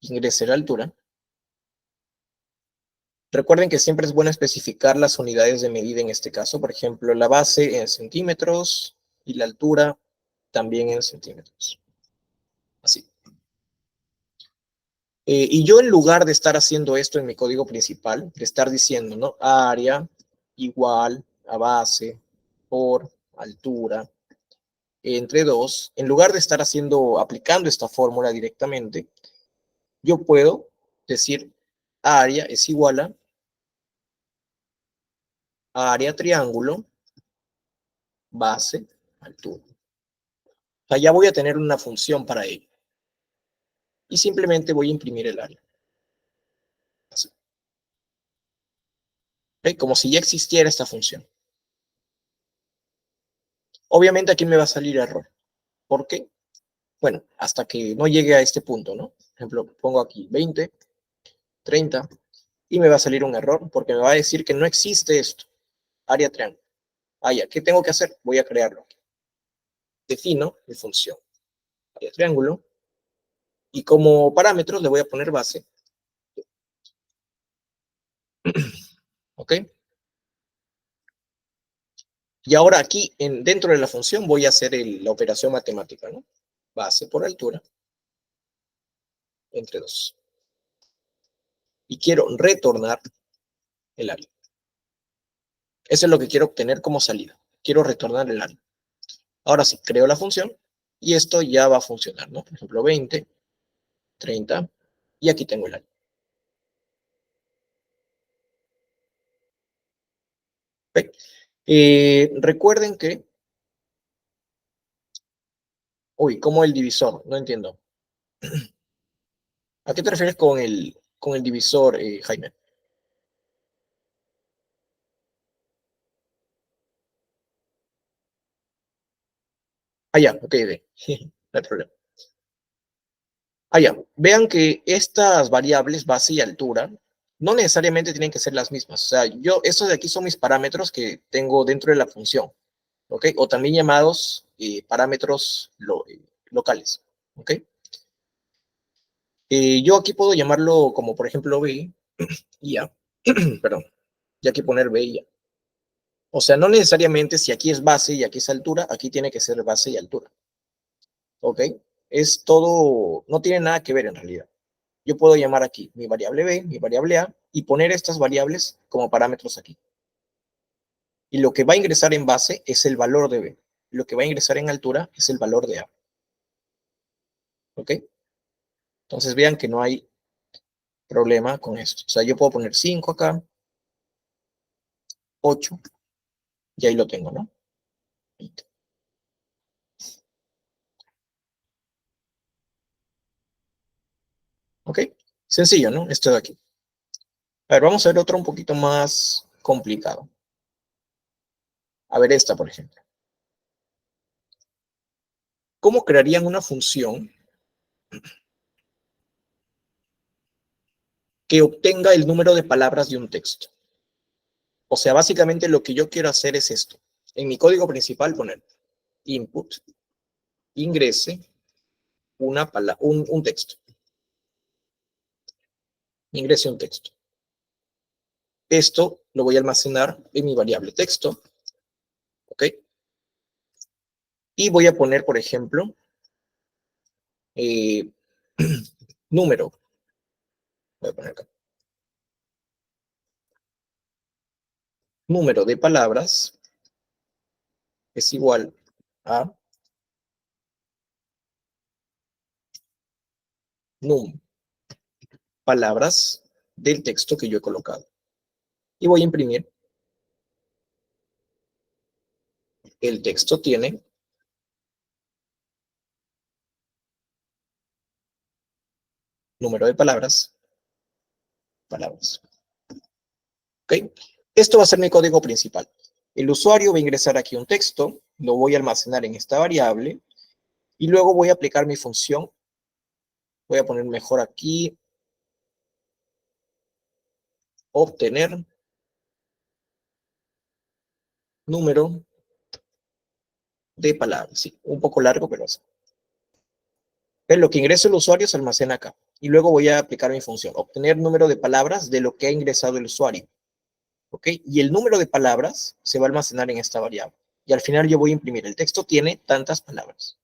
ingrese la altura. Recuerden que siempre es bueno especificar las unidades de medida en este caso. Por ejemplo, la base en centímetros y la altura también en centímetros. Así. Y yo en lugar de estar haciendo esto en mi código principal, de estar diciendo, ¿no? Área igual a base por altura entre 2, en lugar de estar aplicando esta fórmula directamente, yo puedo decir área es igual a área triángulo, base, altura. O sea, ya voy a tener una función para ello. Y simplemente voy a imprimir el área. Así. ¿Okay? Como si ya existiera esta función. Obviamente aquí me va a salir error. ¿Por qué? Bueno, hasta que no llegue a este punto, ¿no? Por ejemplo, pongo aquí 20, 30, y me va a salir un error porque me va a decir que no existe esto. Área triángulo. Ah, ya, ¿qué tengo que hacer? Voy a crearlo. Defino mi función. Área triángulo. Y como parámetros le voy a poner base. ¿Ok? Y ahora aquí, dentro de la función, voy a hacer la operación matemática, ¿no? Base por altura entre 2. Y quiero retornar el área. Eso es lo que quiero obtener como salida. Quiero retornar el área. Ahora sí, creo la función y esto ya va a funcionar, ¿no? Por ejemplo, 20, 30, y aquí tengo el área. ¿Okay? Recuerden que... Uy, ¿cómo el divisor? No entiendo. ¿A qué te refieres con el divisor, Jaime? Ah, ya, ok, no hay problema. Ah, ya, vean que estas variables, base y altura, no necesariamente tienen que ser las mismas. O sea, estos de aquí son mis parámetros que tengo dentro de la función, ¿ok? O también llamados parámetros locales, ¿ok? Yo aquí puedo llamarlo como, por ejemplo, B y A, perdón, y aquí poner B y A. O sea, no necesariamente si aquí es base y aquí es altura, aquí tiene que ser base y altura, ¿ok? es todo, no tiene nada que ver en realidad. Yo puedo llamar aquí mi variable b, mi variable a, y poner estas variables como parámetros aquí. Y lo que va a ingresar en base es el valor de b. Lo que va a ingresar en altura es el valor de a. ¿Ok? Entonces vean que no hay problema con esto. O sea, yo puedo poner 5 acá, 8, y ahí lo tengo, ¿no? ¿Ok? Sencillo, ¿no? Esto de aquí. A ver, vamos a ver otro un poquito más complicado. A ver esta, por ejemplo. ¿Cómo crearían una función que obtenga el número de palabras de un texto? O sea, básicamente lo que yo quiero hacer es esto. En mi código principal poner input, ingrese un texto. Ingrese un texto. Esto lo voy a almacenar en mi variable texto. ¿Ok? Y voy a poner, por ejemplo, número. Voy a poner acá. Número de palabras es igual a num palabras del texto que yo he colocado. Y voy a imprimir. El texto tiene número de palabras. ¿Ok? Esto va a ser mi código principal. El usuario va a ingresar aquí un texto, lo voy a almacenar en esta variable, y luego voy a aplicar mi función. Voy a poner mejor aquí, obtener número de palabras. Sí, un poco largo, pero así. Lo que ingresa el usuario se almacena acá. Y luego voy a aplicar mi función, obtener número de palabras de lo que ha ingresado el usuario. ¿Ok? Y el número de palabras se va a almacenar en esta variable. Y al final yo voy a imprimir, el texto tiene tantas palabras.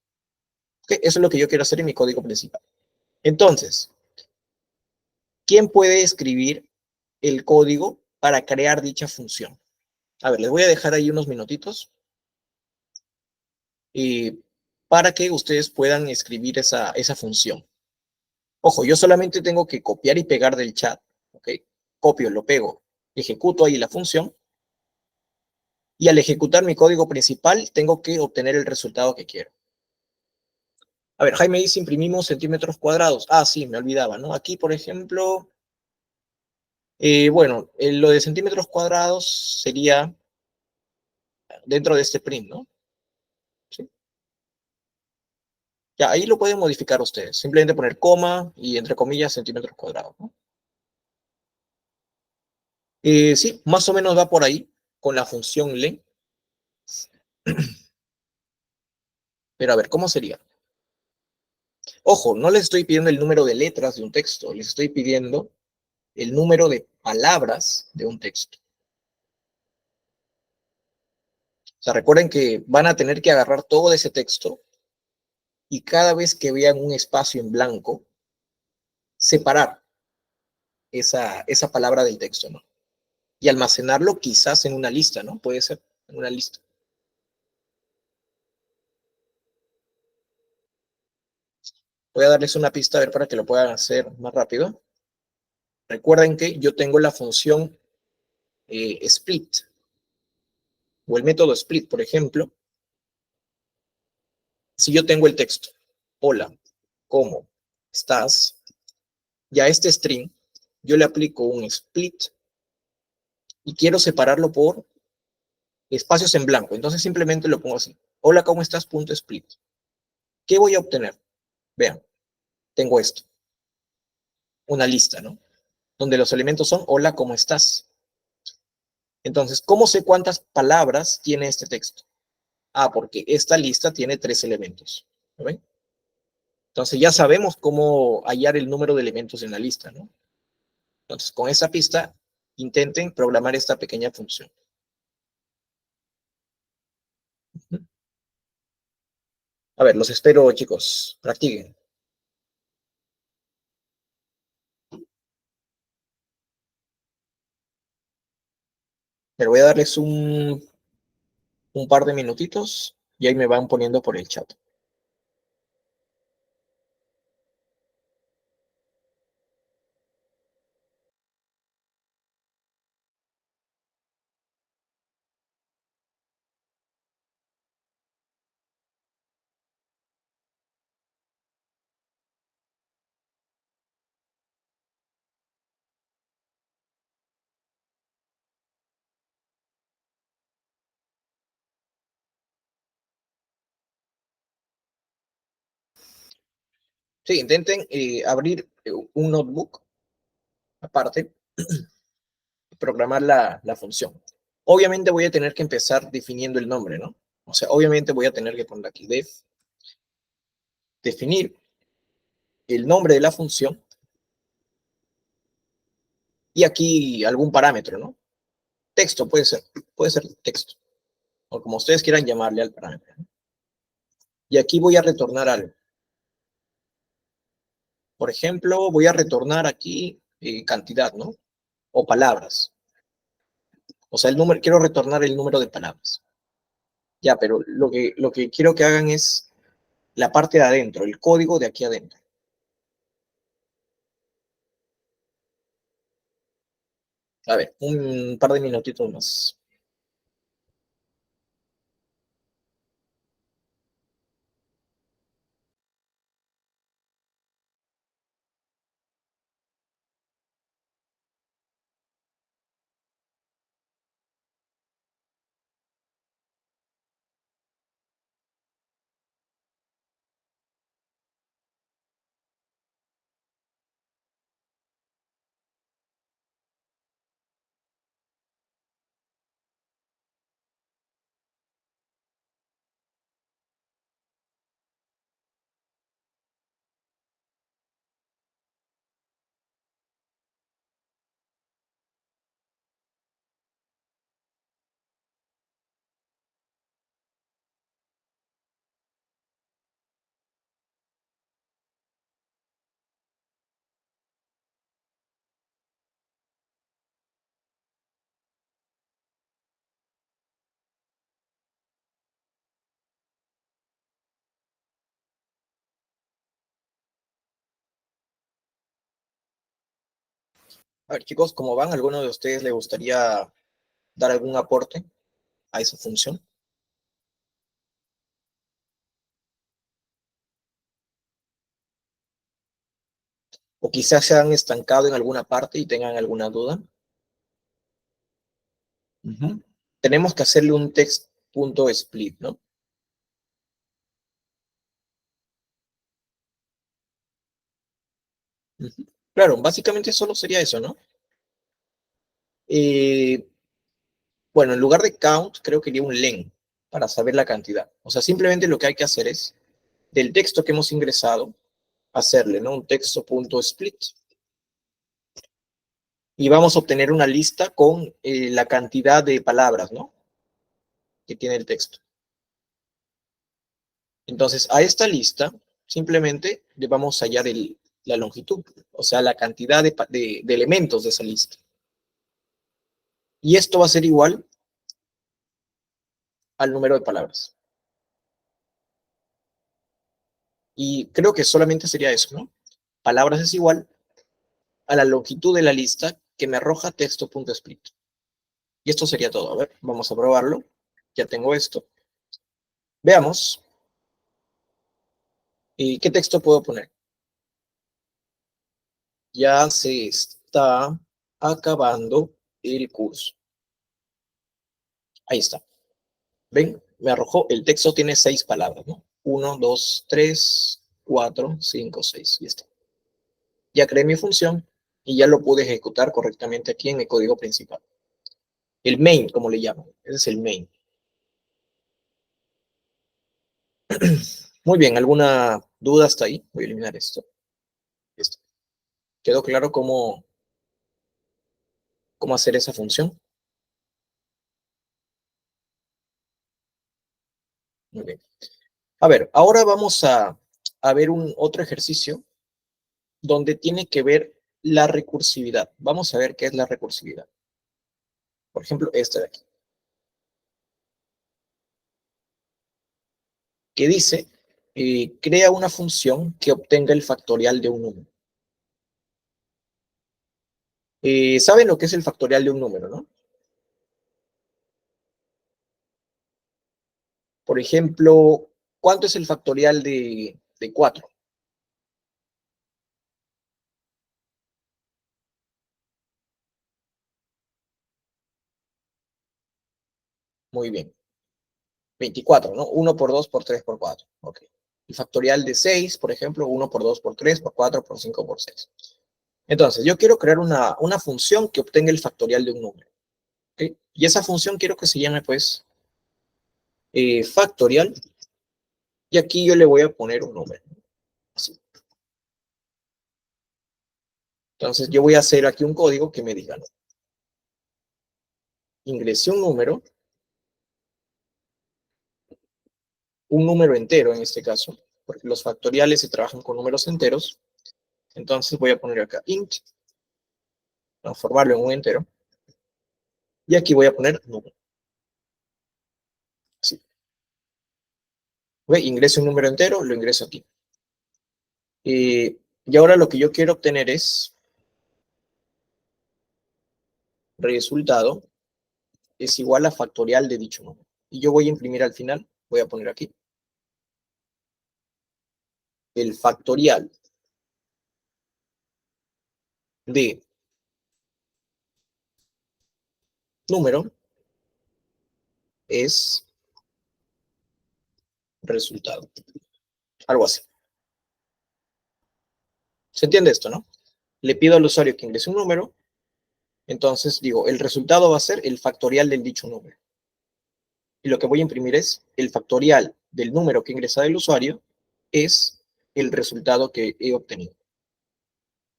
¿Ok? Eso es lo que yo quiero hacer en mi código principal. Entonces, ¿quién puede escribir el código para crear dicha función? A ver, les voy a dejar ahí unos minutitos para que ustedes puedan escribir esa función. Ojo, yo solamente tengo que copiar y pegar del chat. ¿Ok? Copio, lo pego, ejecuto ahí la función. Y al ejecutar mi código principal, tengo que obtener el resultado que quiero. A ver, Jaime dice, imprimimos centímetros cuadrados. Ah, sí, me olvidaba, ¿no? Aquí, por ejemplo, bueno, lo de centímetros cuadrados sería dentro de este print, ¿no? ¿Sí? Ya, ahí lo pueden modificar ustedes. Simplemente poner coma y entre comillas centímetros cuadrados, ¿no? Sí, más o menos va por ahí con la función len. Pero a ver, ¿cómo sería? Ojo, no les estoy pidiendo el número de letras de un texto, les estoy pidiendo el número de palabras de un texto. O sea, recuerden que van a tener que agarrar todo ese texto y cada vez que vean un espacio en blanco, separar esa palabra del texto, ¿no? Y almacenarlo quizás en una lista, ¿no? Puede ser en una lista. Voy a darles una pista a ver para que lo puedan hacer más rápido. Recuerden que yo tengo la función split o el método split, por ejemplo. Si yo tengo el texto, hola, ¿cómo estás? Y a este string yo le aplico un split y quiero separarlo por espacios en blanco. Entonces simplemente lo pongo así. Hola, ¿cómo estás? Punto split. ¿Qué voy a obtener? Vean, tengo esto. Una lista, ¿no? Donde los elementos son hola, ¿cómo estás? Entonces, ¿cómo sé cuántas palabras tiene este texto? Ah, porque esta lista tiene 3 elementos. ¿Lo ven? Entonces ya sabemos cómo hallar el número de elementos en la lista, ¿no? Entonces, con esa pista, intenten programar esta pequeña función. A ver, los espero, chicos. Practiquen. Pero voy a darles un par de minutitos y ahí me van poniendo por el chat. Sí, intenten abrir un notebook aparte, programar la función. Obviamente voy a tener que empezar definiendo el nombre, ¿no? O sea, obviamente voy a tener que poner aquí definir el nombre de la función y aquí algún parámetro, ¿no? Texto puede ser texto, o como ustedes quieran llamarle al parámetro, ¿no? Y aquí voy a retornar algo. Por ejemplo, voy a retornar aquí cantidad, ¿no? O palabras. O sea, el número, quiero retornar el número de palabras. Ya, pero lo que quiero que hagan es la parte de adentro, el código de aquí adentro. A ver, un par de minutitos más. A ver, chicos, ¿cómo van? ¿Alguno de ustedes le gustaría dar algún aporte a esa función? O quizás se han estancado en alguna parte y tengan alguna duda. Ujú. Tenemos que hacerle un text.split, ¿no? Ujú. Claro, básicamente solo sería eso, ¿no? Eh, bueno, en lugar de count, creo que iría un len para saber la cantidad. O sea, simplemente lo que hay que hacer es, del texto que hemos ingresado, hacerle, ¿no? Un texto.split. Y vamos a obtener una lista con la cantidad de palabras, ¿no? Que tiene el texto. Entonces, a esta lista simplemente le vamos a hallar la longitud, o sea, la cantidad de elementos de esa lista. Y esto va a ser igual al número de palabras. Y creo que solamente sería eso, ¿no? Palabras es igual a la longitud de la lista que me arroja texto.split. Y esto sería todo. A ver, vamos a probarlo. Ya tengo esto. Veamos. ¿Y qué texto puedo poner? Ya se está acabando el curso. Ahí está. ¿Ven? Me arrojó, el texto tiene 6 palabras, ¿no? 1, 2, 3, 4, 5, 6. Y está. Ya creé mi función y ya lo pude ejecutar correctamente aquí en el código principal. El main, como le llaman. Ese es el main. Muy bien, ¿alguna duda hasta ahí? Voy a eliminar esto. Listo. ¿Quedó claro cómo hacer esa función? Muy bien. A ver, ahora vamos a ver otro ejercicio donde tiene que ver la recursividad. Vamos a ver qué es la recursividad. Por ejemplo, este de aquí. Que dice, crea una función que obtenga el factorial de un número. ¿Saben lo que es el factorial de un número, no? Por ejemplo, ¿cuánto es el factorial de 4? Muy bien. 24, ¿no? 1 por 2 por 3 por 4. Ok. El factorial de 6, por ejemplo, 1 por 2 por 3 por 4 por 5 por 6. Entonces, yo quiero crear una función que obtenga el factorial de un número. ¿Ok? Y esa función quiero que se llame, pues, factorial. Y aquí yo le voy a poner un número. Así. Entonces, yo voy a hacer aquí un código que me diga, ¿no? Ingrese un número entero en este caso, porque los factoriales se trabajan con números enteros. Entonces voy a poner acá int, transformarlo en un entero. Y aquí voy a poner número. Así. Ingreso un número entero, lo ingreso aquí. Y ahora lo que yo quiero obtener es resultado es igual a factorial de dicho número. Y yo voy a imprimir al final, voy a poner aquí, el factorial de número es resultado. Algo así. ¿Se entiende esto, no? Le pido al usuario que ingrese un número, entonces digo, el resultado va a ser el factorial del dicho número. Y lo que voy a imprimir es el factorial del número que ingresa el usuario es el resultado que he obtenido.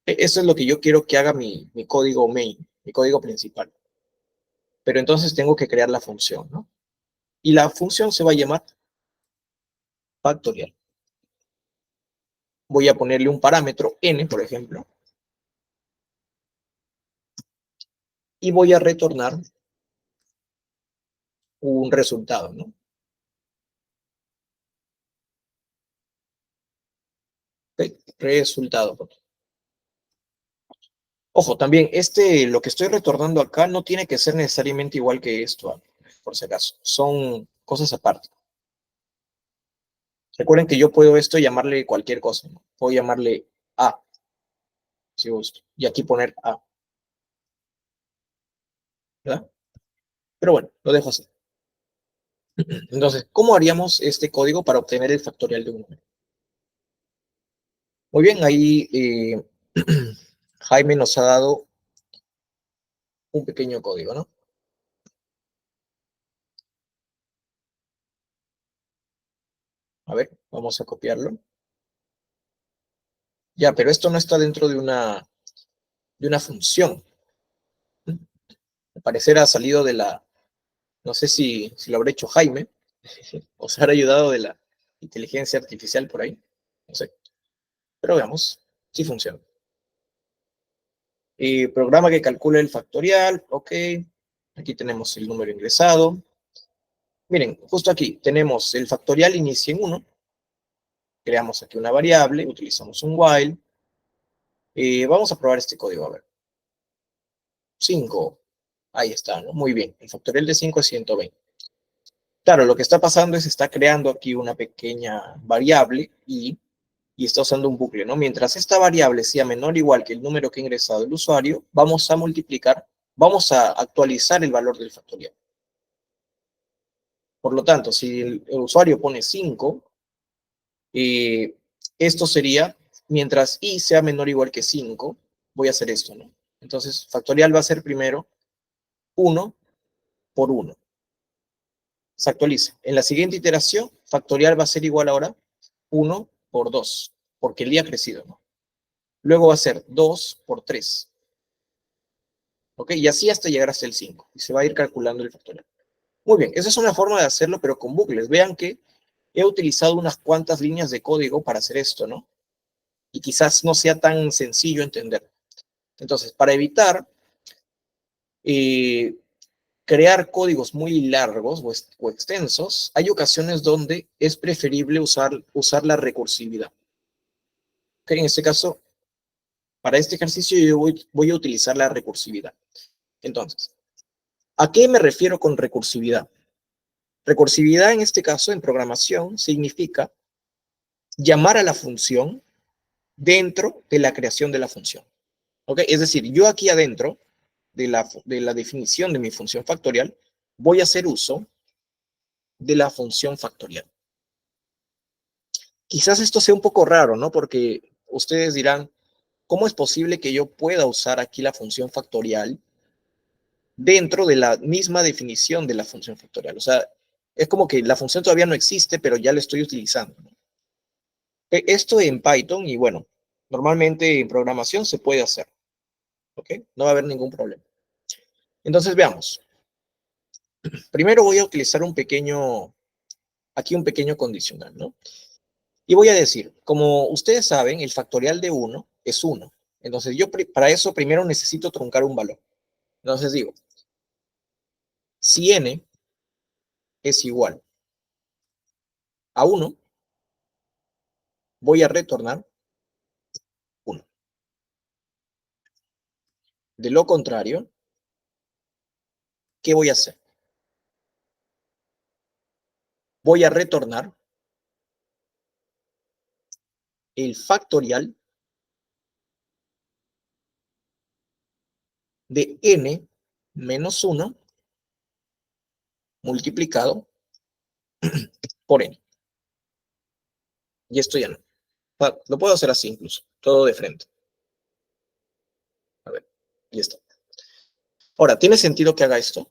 Eso es lo que yo quiero que haga mi código main, mi código principal. Pero entonces tengo que crear la función, ¿no? Y la función se va a llamar factorial. Voy a ponerle un parámetro n, por ejemplo, y voy a retornar un resultado, ¿no? Okay. Resultado. Ojo, también, lo que estoy retornando acá no tiene que ser necesariamente igual que esto, por si acaso. Son cosas aparte. Recuerden que yo puedo esto llamarle cualquier cosa, ¿no? Puedo llamarle A, si gusto, y aquí poner A, ¿verdad? Pero bueno, lo dejo así. Entonces, ¿cómo haríamos este código para obtener el factorial de un número? Muy bien, ahí Jaime nos ha dado un pequeño código, ¿no? A ver, vamos a copiarlo. Ya, pero esto no está dentro de una función. Al parecer ha salido no sé si lo habrá hecho Jaime, o se habrá ayudado de la inteligencia artificial por ahí. No sé. Pero veamos si funciona. Programa que calcula el factorial. Ok. Aquí tenemos el número ingresado. Miren, justo aquí tenemos el factorial inicia en 1. Creamos aquí una variable, utilizamos un while. Vamos a probar este código, a ver. 5. Ahí está, ¿no? Muy bien. El factorial de 5 es 120. Claro, lo que está pasando es que está creando aquí una pequeña variable y está usando un bucle, ¿no? Mientras esta variable sea menor o igual que el número que ha ingresado el usuario, vamos a multiplicar, vamos a actualizar el valor del factorial. Por lo tanto, si el usuario pone 5, esto sería, mientras i sea menor o igual que 5, voy a hacer esto, ¿no? Entonces, factorial va a ser primero 1 por 1. Se actualiza. En la siguiente iteración, factorial va a ser igual ahora 1 por 2, porque el i ha crecido, ¿no? Luego va a ser 2 por 3. ¿Ok? Y así hasta llegar hasta el 5. Y se va a ir calculando el factorial. Muy bien, esa es una forma de hacerlo, pero con bucles. Vean que he utilizado unas cuantas líneas de código para hacer esto, ¿no? Y quizás no sea tan sencillo entender. Entonces, para evitar eh, crear códigos muy largos o extensos, hay ocasiones donde es preferible usar la recursividad. Okay, en este caso, para este ejercicio yo voy a utilizar la recursividad. Entonces, ¿a qué me refiero con recursividad? Recursividad en este caso, en programación, significa llamar a la función dentro de la creación de la función. ¿Okay? Es decir, yo aquí adentro de la definición de mi función factorial, voy a hacer uso de la función factorial. Quizás esto sea un poco raro, ¿no? Porque ustedes dirán, ¿cómo es posible que yo pueda usar aquí la función factorial dentro de la misma definición de la función factorial? O sea, es como que la función todavía no existe, pero ya la estoy utilizando, ¿no? Esto en Python, y bueno, normalmente en programación se puede hacer, ¿ok? No va a haber ningún problema. Entonces veamos. Primero voy a utilizar aquí un pequeño condicional, ¿no? Y voy a decir, como ustedes saben, el factorial de 1 es 1. Entonces yo para eso primero necesito truncar un valor. Entonces digo, si n es igual a 1, voy a retornar 1. De lo contrario, ¿qué voy a hacer? Voy a retornar el factorial de n menos 1 multiplicado por n. Y esto ya no. Lo puedo hacer así incluso, todo de frente. A ver, ya está. Ahora, ¿tiene sentido que haga esto?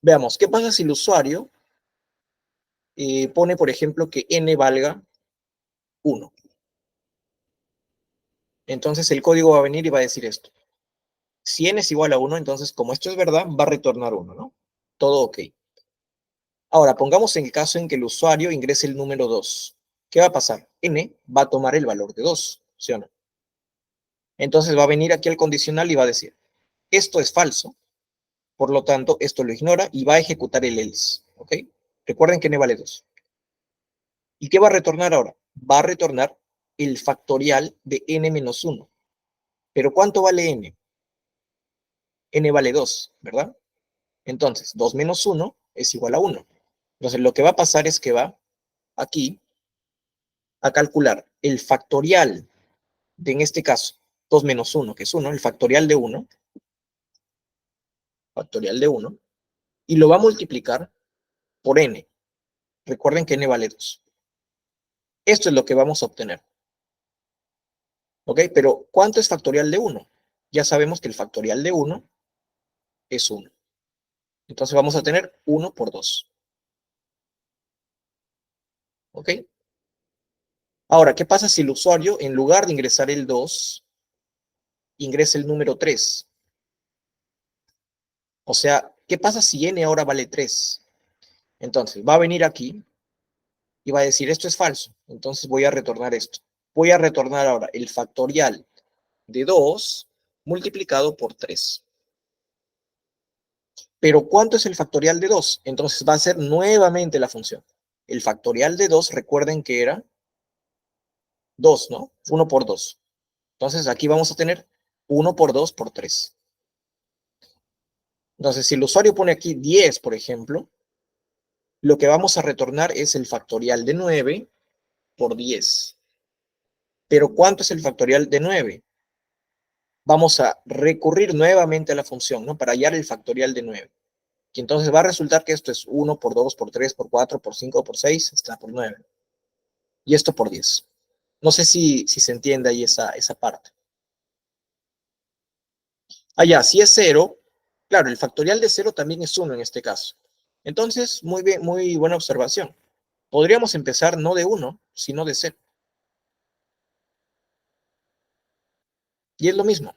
Veamos, ¿qué pasa si el usuario pone, por ejemplo, que n valga 1? Entonces el código va a venir y va a decir esto. Si n es igual a 1, entonces como esto es verdad, va a retornar 1, ¿no? Todo ok. Ahora, pongamos en el caso en que el usuario ingrese el número 2. ¿Qué va a pasar? N va a tomar el valor de 2, ¿sí o no? Entonces va a venir aquí al condicional y va a decir, esto es falso, por lo tanto, esto lo ignora y va a ejecutar el else, ¿ok? Recuerden que n vale 2. ¿Y qué va a retornar ahora? Va a retornar el factorial de n menos 1. ¿Pero cuánto vale n? N vale 2, ¿verdad? Entonces, 2 menos 1 es igual a 1. Entonces, lo que va a pasar es que va aquí a calcular el factorial de, en este caso, 2 menos 1, que es 1, el factorial de 1, y lo va a multiplicar por n. Recuerden que n vale 2. Esto es lo que vamos a obtener. ¿Ok? Pero, ¿cuánto es factorial de 1? Ya sabemos que el factorial de 1 es 1. Entonces vamos a tener 1 por 2. ¿Ok? Ahora, ¿qué pasa si el usuario, en lugar de ingresar el 2, ingresa el número 3? O sea, ¿qué pasa si n ahora vale 3? Entonces, va a venir aquí y va a decir, esto es falso. Entonces voy a retornar esto. Voy a retornar ahora el factorial de 2 multiplicado por 3. Pero ¿cuánto es el factorial de 2? Entonces va a ser nuevamente la función. El factorial de 2, recuerden que era 2, ¿no? 1 por 2. Entonces aquí vamos a tener 1 por 2 por 3. Entonces, si el usuario pone aquí 10, por ejemplo, lo que vamos a retornar es el factorial de 9 por 10. Pero ¿cuánto es el factorial de 9? Vamos a recurrir nuevamente a la función, ¿no? Para hallar el factorial de 9. Y entonces va a resultar que esto es 1 por 2 por 3 por 4 por 5 por 6, está por 9. Y esto por 10. No sé si se entiende ahí esa parte. Ya, si es 0, claro, el factorial de 0 también es 1 en este caso. Entonces, muy bien, muy buena observación. Podríamos empezar no de 1, sino de 0. Y es lo mismo.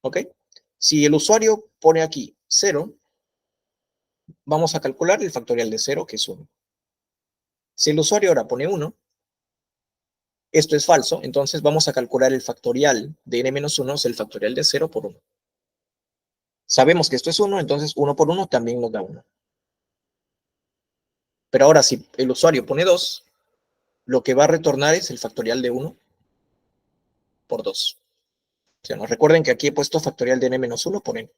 ¿Ok? Si el usuario pone aquí 0, Vamos a calcular el factorial de 0, que es 1. Si el usuario ahora pone 1, esto es falso, entonces vamos a calcular el factorial de n-1, es el factorial de 0 por 1. Sabemos que esto es 1, entonces 1 por 1 también nos da 1. Pero ahora, si el usuario pone 2, lo que va a retornar es el factorial de 1 por 2. O sea, ¿no? Recuerden que aquí he puesto factorial de n-1 por n.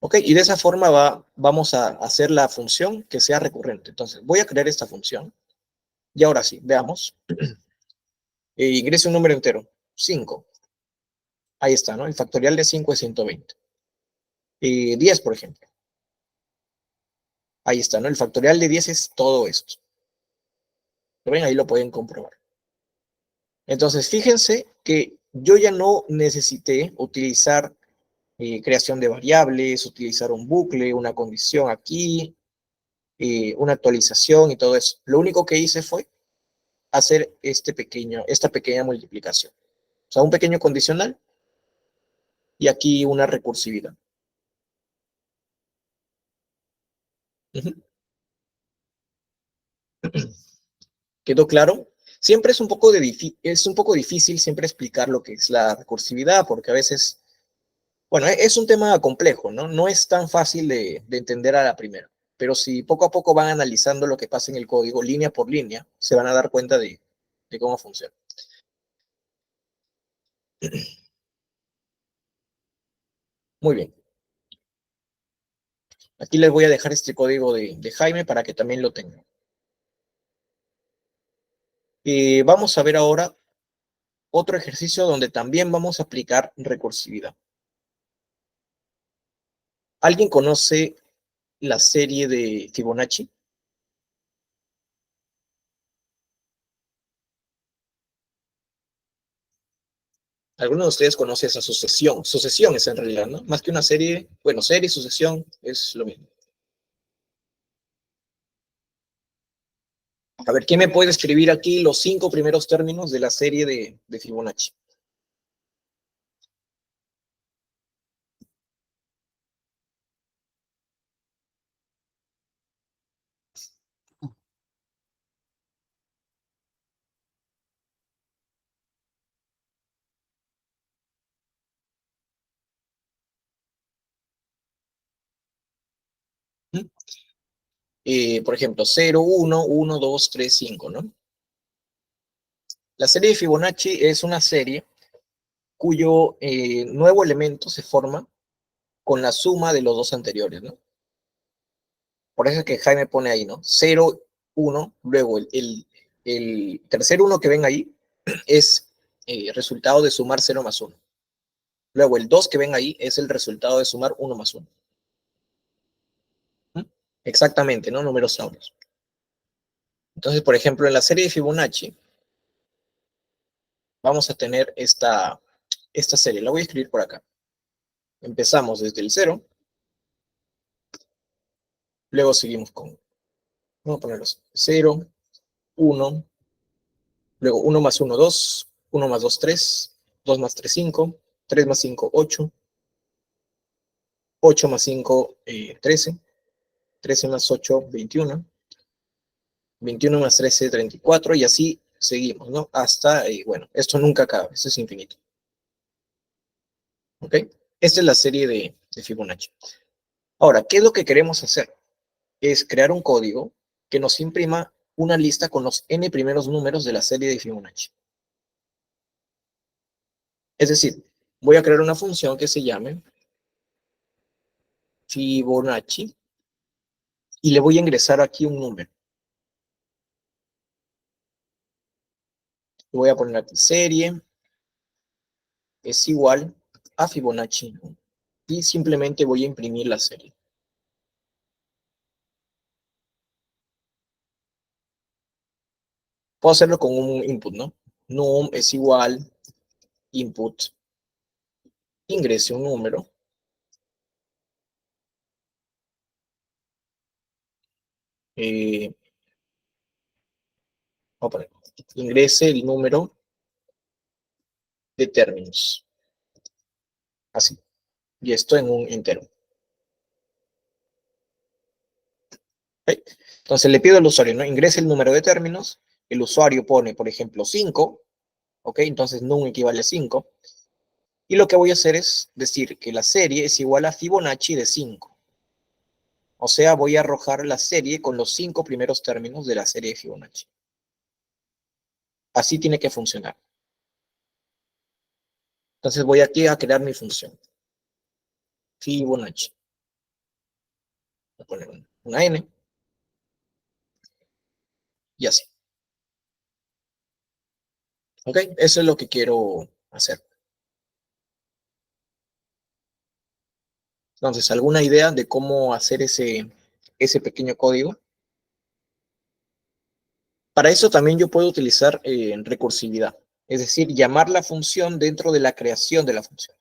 ¿Ok? Y de esa forma vamos a hacer la función que sea recurrente. Entonces, voy a crear esta función. Y ahora sí, veamos. Ingrese un número entero, 5. Ahí está, ¿no? El factorial de 5 es 120. 10, por ejemplo. Ahí está, ¿no? El factorial de 10 es todo esto. ¿Lo ven? Ahí lo pueden comprobar. Entonces, fíjense que yo ya no necesité utilizar creación de variables, utilizar un bucle, una condición aquí, una actualización y todo eso. Lo único que hice fue hacer esta pequeña multiplicación. O sea, un pequeño condicional y aquí una recursividad. Ujú. ¿Quedó claro? Siempre es un poco difícil siempre explicar lo que es la recursividad, porque a veces, bueno, es un tema complejo, ¿no? No es tan fácil de entender a la primera, pero si poco a poco van analizando lo que pasa en el código, línea por línea, se van a dar cuenta de cómo funciona. Muy bien. Aquí les voy a dejar este código de Jaime para que también lo tengan. Vamos a ver ahora otro ejercicio donde también vamos a aplicar recursividad. ¿Alguien conoce la serie de Fibonacci? ¿Alguno de ustedes conoce esa sucesión? Sucesión es en realidad, ¿no? Más que una serie, bueno, serie y sucesión es lo mismo. A ver, ¿quién me puede escribir aquí los 5 primeros términos de la serie de Fibonacci? Por ejemplo, 0, 1, 1, 2, 3, 5, ¿no? La serie de Fibonacci es una serie cuyo nuevo elemento se forma con la suma de los dos anteriores, ¿no? Por eso es que Jaime pone ahí, ¿no? 0, 1, luego el tercer 1 que ven ahí es resultado de sumar 0 más 1. Luego el 2 que ven ahí es el resultado de sumar 1 más 1. ¿Mm? Exactamente, ¿no? Números sabios. Entonces, por ejemplo, en la serie de Fibonacci, vamos a tener esta serie. La voy a escribir por acá. Empezamos desde el 0, luego seguimos con, vamos a ponerlos, 0, 1, luego 1 más 1, 2, 1 más 2, 3, 2 más 3, 5, 3 más 5, 8, 8 más 5, 13, 13 más 8, 21, 21 más 13, 34, y así seguimos, ¿no? Hasta, bueno, esto nunca acaba, esto es infinito. ¿Ok? Esta es la serie de Fibonacci. Ahora, ¿qué es lo que queremos hacer? Es crear un código que nos imprima una lista con los n primeros números de la serie de Fibonacci. Es decir, voy a crear una función que se llame Fibonacci y le voy a ingresar aquí un número. Le voy a poner aquí serie es igual a Fibonacci y simplemente voy a imprimir la serie. Puedo hacerlo con un input, ¿no? Num es igual input, ingrese un número. Voy a poner, ingrese el número de términos. Así. Y esto en un entero. ¿Ok? Entonces le pido al usuario, ¿no? Ingrese el número de términos, el usuario pone, por ejemplo, 5, ¿ok? Entonces num equivale a 5. Y lo que voy a hacer es decir que la serie es igual a Fibonacci de 5. O sea, voy a arrojar la serie con los 5 primeros términos de la serie de Fibonacci. Así tiene que funcionar. Entonces voy aquí a crear mi función. Fibonacci. Voy a poner una N. Y así. ¿Ok? Eso es lo que quiero hacer. Entonces, ¿alguna idea de cómo hacer ese pequeño código? Para eso también yo puedo utilizar recursividad. Es decir, llamar la función dentro de la creación de la función.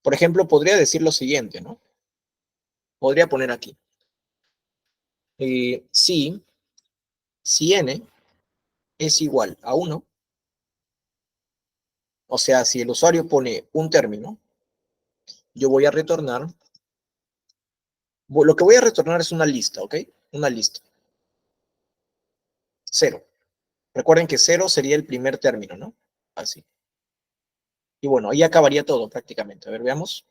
Por ejemplo, podría decir lo siguiente, ¿no? Podría poner aquí. Si n es igual a 1, o sea, si el usuario pone un término, yo voy a retornar, lo que voy a retornar es una lista, ¿ok? Una lista. 0. Recuerden que 0 sería el primer término, ¿no? Así. Y bueno, ahí acabaría todo prácticamente. A ver, veamos.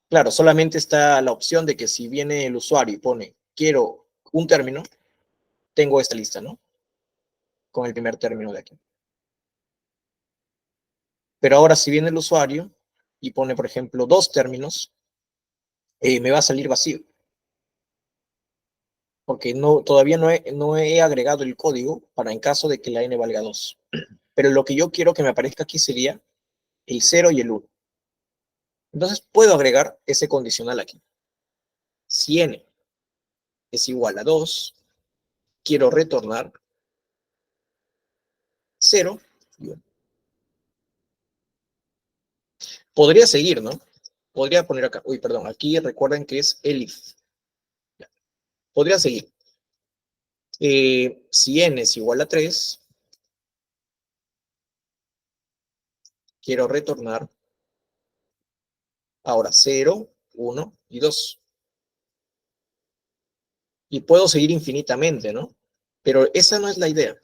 Claro, solamente está la opción de que si viene el usuario y pone quiero un término, tengo esta lista, ¿no? Con el primer término de aquí. Pero ahora si viene el usuario y pone, por ejemplo, dos términos, me va a salir vacío. Porque todavía no he agregado el código para en caso de que la n valga 2. Pero lo que yo quiero que me aparezca aquí sería el 0 y el 1. Entonces puedo agregar ese condicional aquí. Si n es igual a 2, quiero retornar 0 y 1. Podría seguir, ¿no? Podría poner acá, uy, perdón, aquí recuerden que es elif. Podría seguir. Si n es igual a 3, quiero retornar ahora 0, 1 y 2. Y puedo seguir infinitamente, ¿no? Pero esa no es la idea.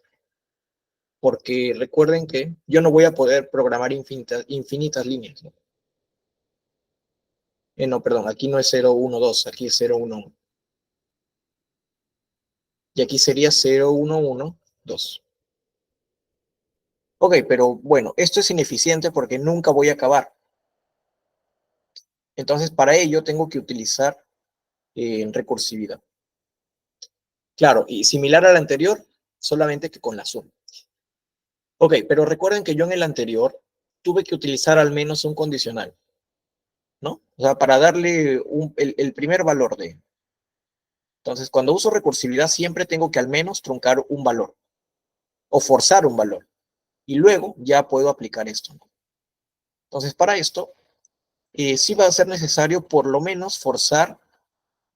Porque recuerden que yo no voy a poder programar infinitas líneas, ¿no? No, perdón, aquí no es 0, 1, 2, aquí es 0, 1, 1. Y aquí sería 0, 1, 1, 2. Ok, pero bueno, esto es ineficiente porque nunca voy a acabar. Entonces, para ello tengo que utilizar recursividad. Claro, y similar al anterior, solamente que con la suma. Ok, pero recuerden que yo en el anterior tuve que utilizar al menos un condicional, ¿no? O sea, para darle el primer valor de. Entonces, cuando uso recursividad, siempre tengo que al menos truncar un valor o forzar un valor. Y luego ya puedo aplicar esto, ¿no? Entonces, para esto, sí va a ser necesario por lo menos forzar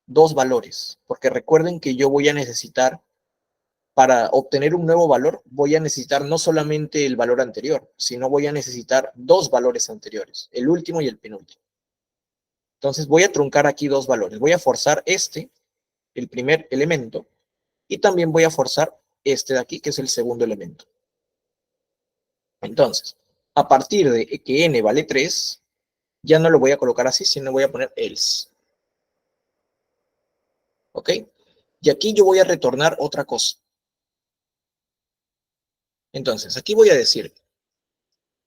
dos valores, porque recuerden que yo voy a necesitar, para obtener un nuevo valor, voy a necesitar no solamente el valor anterior, sino voy a necesitar dos valores anteriores, el último y el penúltimo. Entonces voy a truncar aquí dos valores. Voy a forzar el primer elemento, y también voy a forzar este de aquí, que es el segundo elemento. Entonces, a partir de que n vale 3, ya no lo voy a colocar así, sino voy a poner else. ¿Ok? Y aquí yo voy a retornar otra cosa. Entonces, aquí voy a decir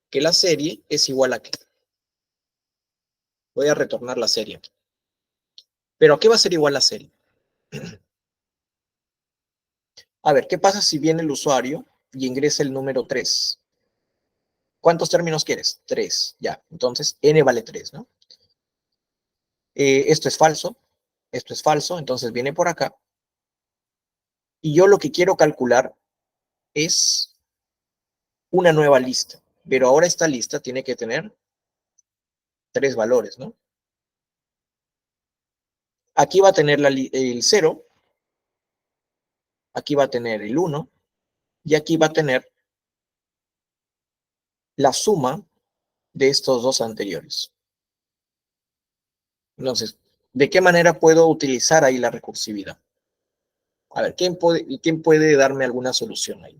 que la serie es igual a qué. Voy a retornar la serie. ¿Pero a qué va a ser igual la serie? A ver, ¿qué pasa si viene el usuario y ingresa el número 3? ¿Cuántos términos quieres? 3, ya. Entonces, n vale 3, ¿no? Esto es falso, entonces viene por acá. Y yo lo que quiero calcular es una nueva lista. Pero ahora esta lista tiene que tener 3 valores, ¿no? Aquí va a tener el 0, aquí va a tener el 1, y aquí va a tener la suma de estos dos anteriores. Entonces, ¿de qué manera puedo utilizar ahí la recursividad? A ver, quién puede darme alguna solución ahí?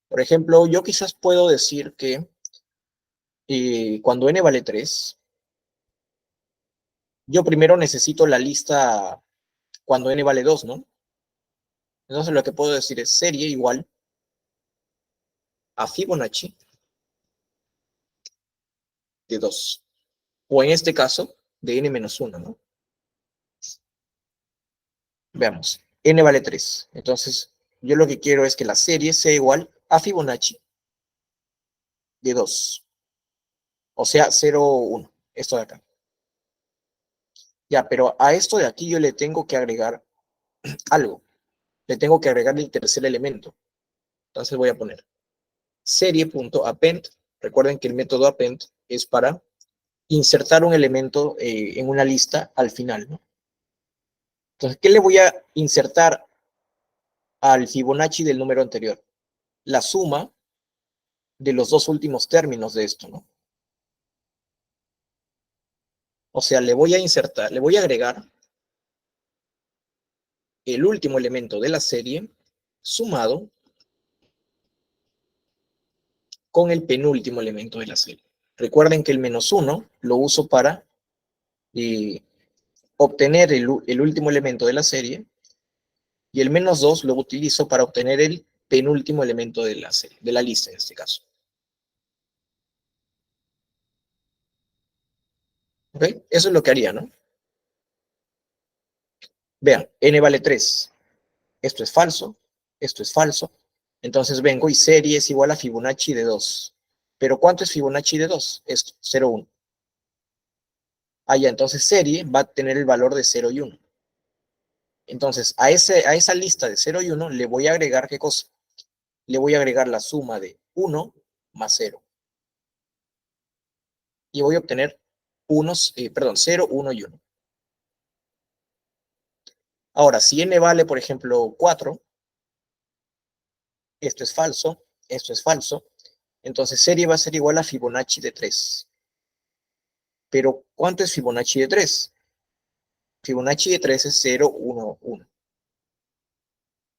Por ejemplo, yo quizás puedo decir que cuando n vale 3, yo primero necesito la lista cuando n vale 2, ¿no? Entonces lo que puedo decir es serie igual a Fibonacci de 2. O en este caso, de n menos 1, ¿no? Veamos, n vale 3. Entonces, yo lo que quiero es que la serie sea igual a Fibonacci de 2. O sea, 0, 1. Esto de acá. Ya, pero a esto de aquí yo le tengo que agregar algo. Le tengo que agregar el tercer elemento. Entonces voy a poner serie.append. Recuerden que el método append es para insertar un elemento en una lista al final, ¿no? Entonces, ¿qué le voy a insertar al Fibonacci del número anterior? La suma de los dos últimos términos de esto, ¿no? O sea, le voy a insertar, le voy a agregar el último elemento de la serie sumado con el penúltimo elemento de la serie. Recuerden que el menos 1 lo uso para eh, obtener el último elemento de la serie y el menos 2 lo utilizo para obtener el penúltimo elemento de la serie, de la lista en este caso. ¿Ok? Eso es lo que haría, ¿no? Vean, n vale 3. Esto es falso, esto es falso. Entonces vengo y serie es igual a Fibonacci de 2. ¿Pero cuánto es Fibonacci de 2? Esto, 0, 1. Ah, ya, entonces serie va a tener el valor de 0 y 1. Entonces, a esa lista de 0 y 1 le voy a agregar, ¿qué cosa? Le voy a agregar la suma de 1 más 0. Y voy a obtener 0, 1 y 1. Ahora, si n vale, por ejemplo, 4, esto es falso, entonces serie va a ser igual a Fibonacci de 3. Pero, ¿cuánto es Fibonacci de 3? Fibonacci de 3 es 0, 1, 1.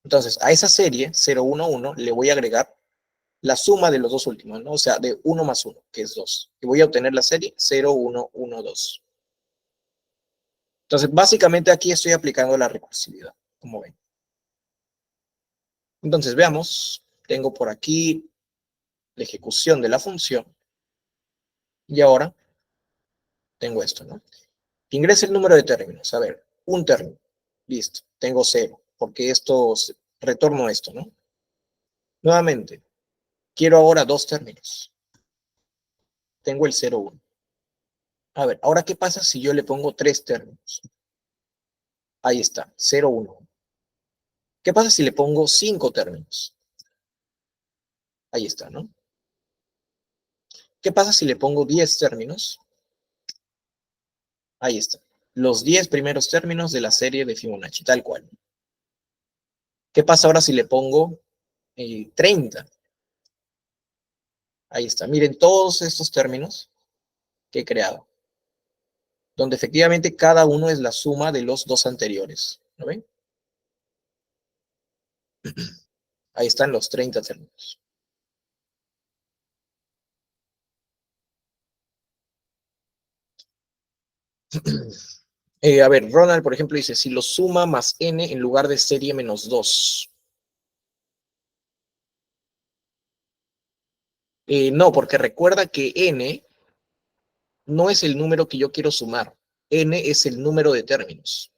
Entonces, a esa serie 0, 1, 1 le voy a agregar la suma de los dos últimos, ¿no? O sea, de 1 más 1, que es 2. Y voy a obtener la serie 0, 1, 1, 2. Entonces, básicamente aquí estoy aplicando la recursividad, como ven. Entonces, veamos. Tengo por aquí la ejecución de la función. Y ahora tengo esto, ¿no? Ingresa el número de términos. A ver, un término. Listo. Tengo 0, porque esto retorno esto, ¿no? Nuevamente, quiero ahora dos términos. Tengo el 0, 1. A ver, ahora, ¿qué pasa si yo le pongo tres términos? Ahí está, 0, 1. ¿Qué pasa si le pongo 5 términos? Ahí está, ¿no? ¿Qué pasa si le pongo 10 términos? Ahí está. Los 10 primeros términos de la serie de Fibonacci, tal cual. ¿Qué pasa ahora si le pongo 30? Ahí está. Miren todos estos términos que he creado, donde efectivamente cada uno es la suma de los dos anteriores. ¿Lo ven? Ahí están los 30 términos. A ver, Ronald, por ejemplo, dice, si lo suma más n en lugar de serie menos 2. No, porque recuerda que n no es el número que yo quiero sumar. N es el número de términos.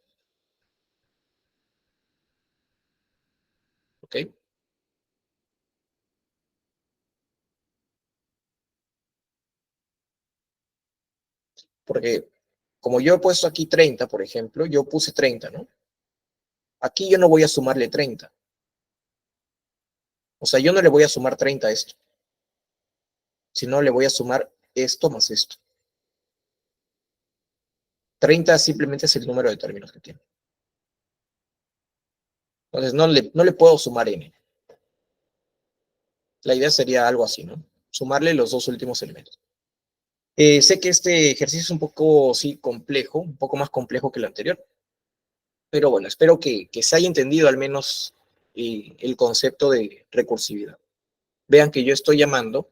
¿Ok? Porque como yo he puesto aquí 30, por ejemplo, yo puse 30, ¿no? Aquí yo no voy a sumarle 30. O sea, yo no le voy a sumar 30 a esto, sino le voy a sumar esto más esto. 30 simplemente es el número de términos que tiene. Entonces no le puedo sumar n. La idea sería algo así, ¿no? Sumarle los dos últimos elementos. Sé que este ejercicio es un poco, sí, complejo, un poco más complejo que el anterior. Pero bueno, espero que se haya entendido al menos el concepto de recursividad. Vean que yo estoy llamando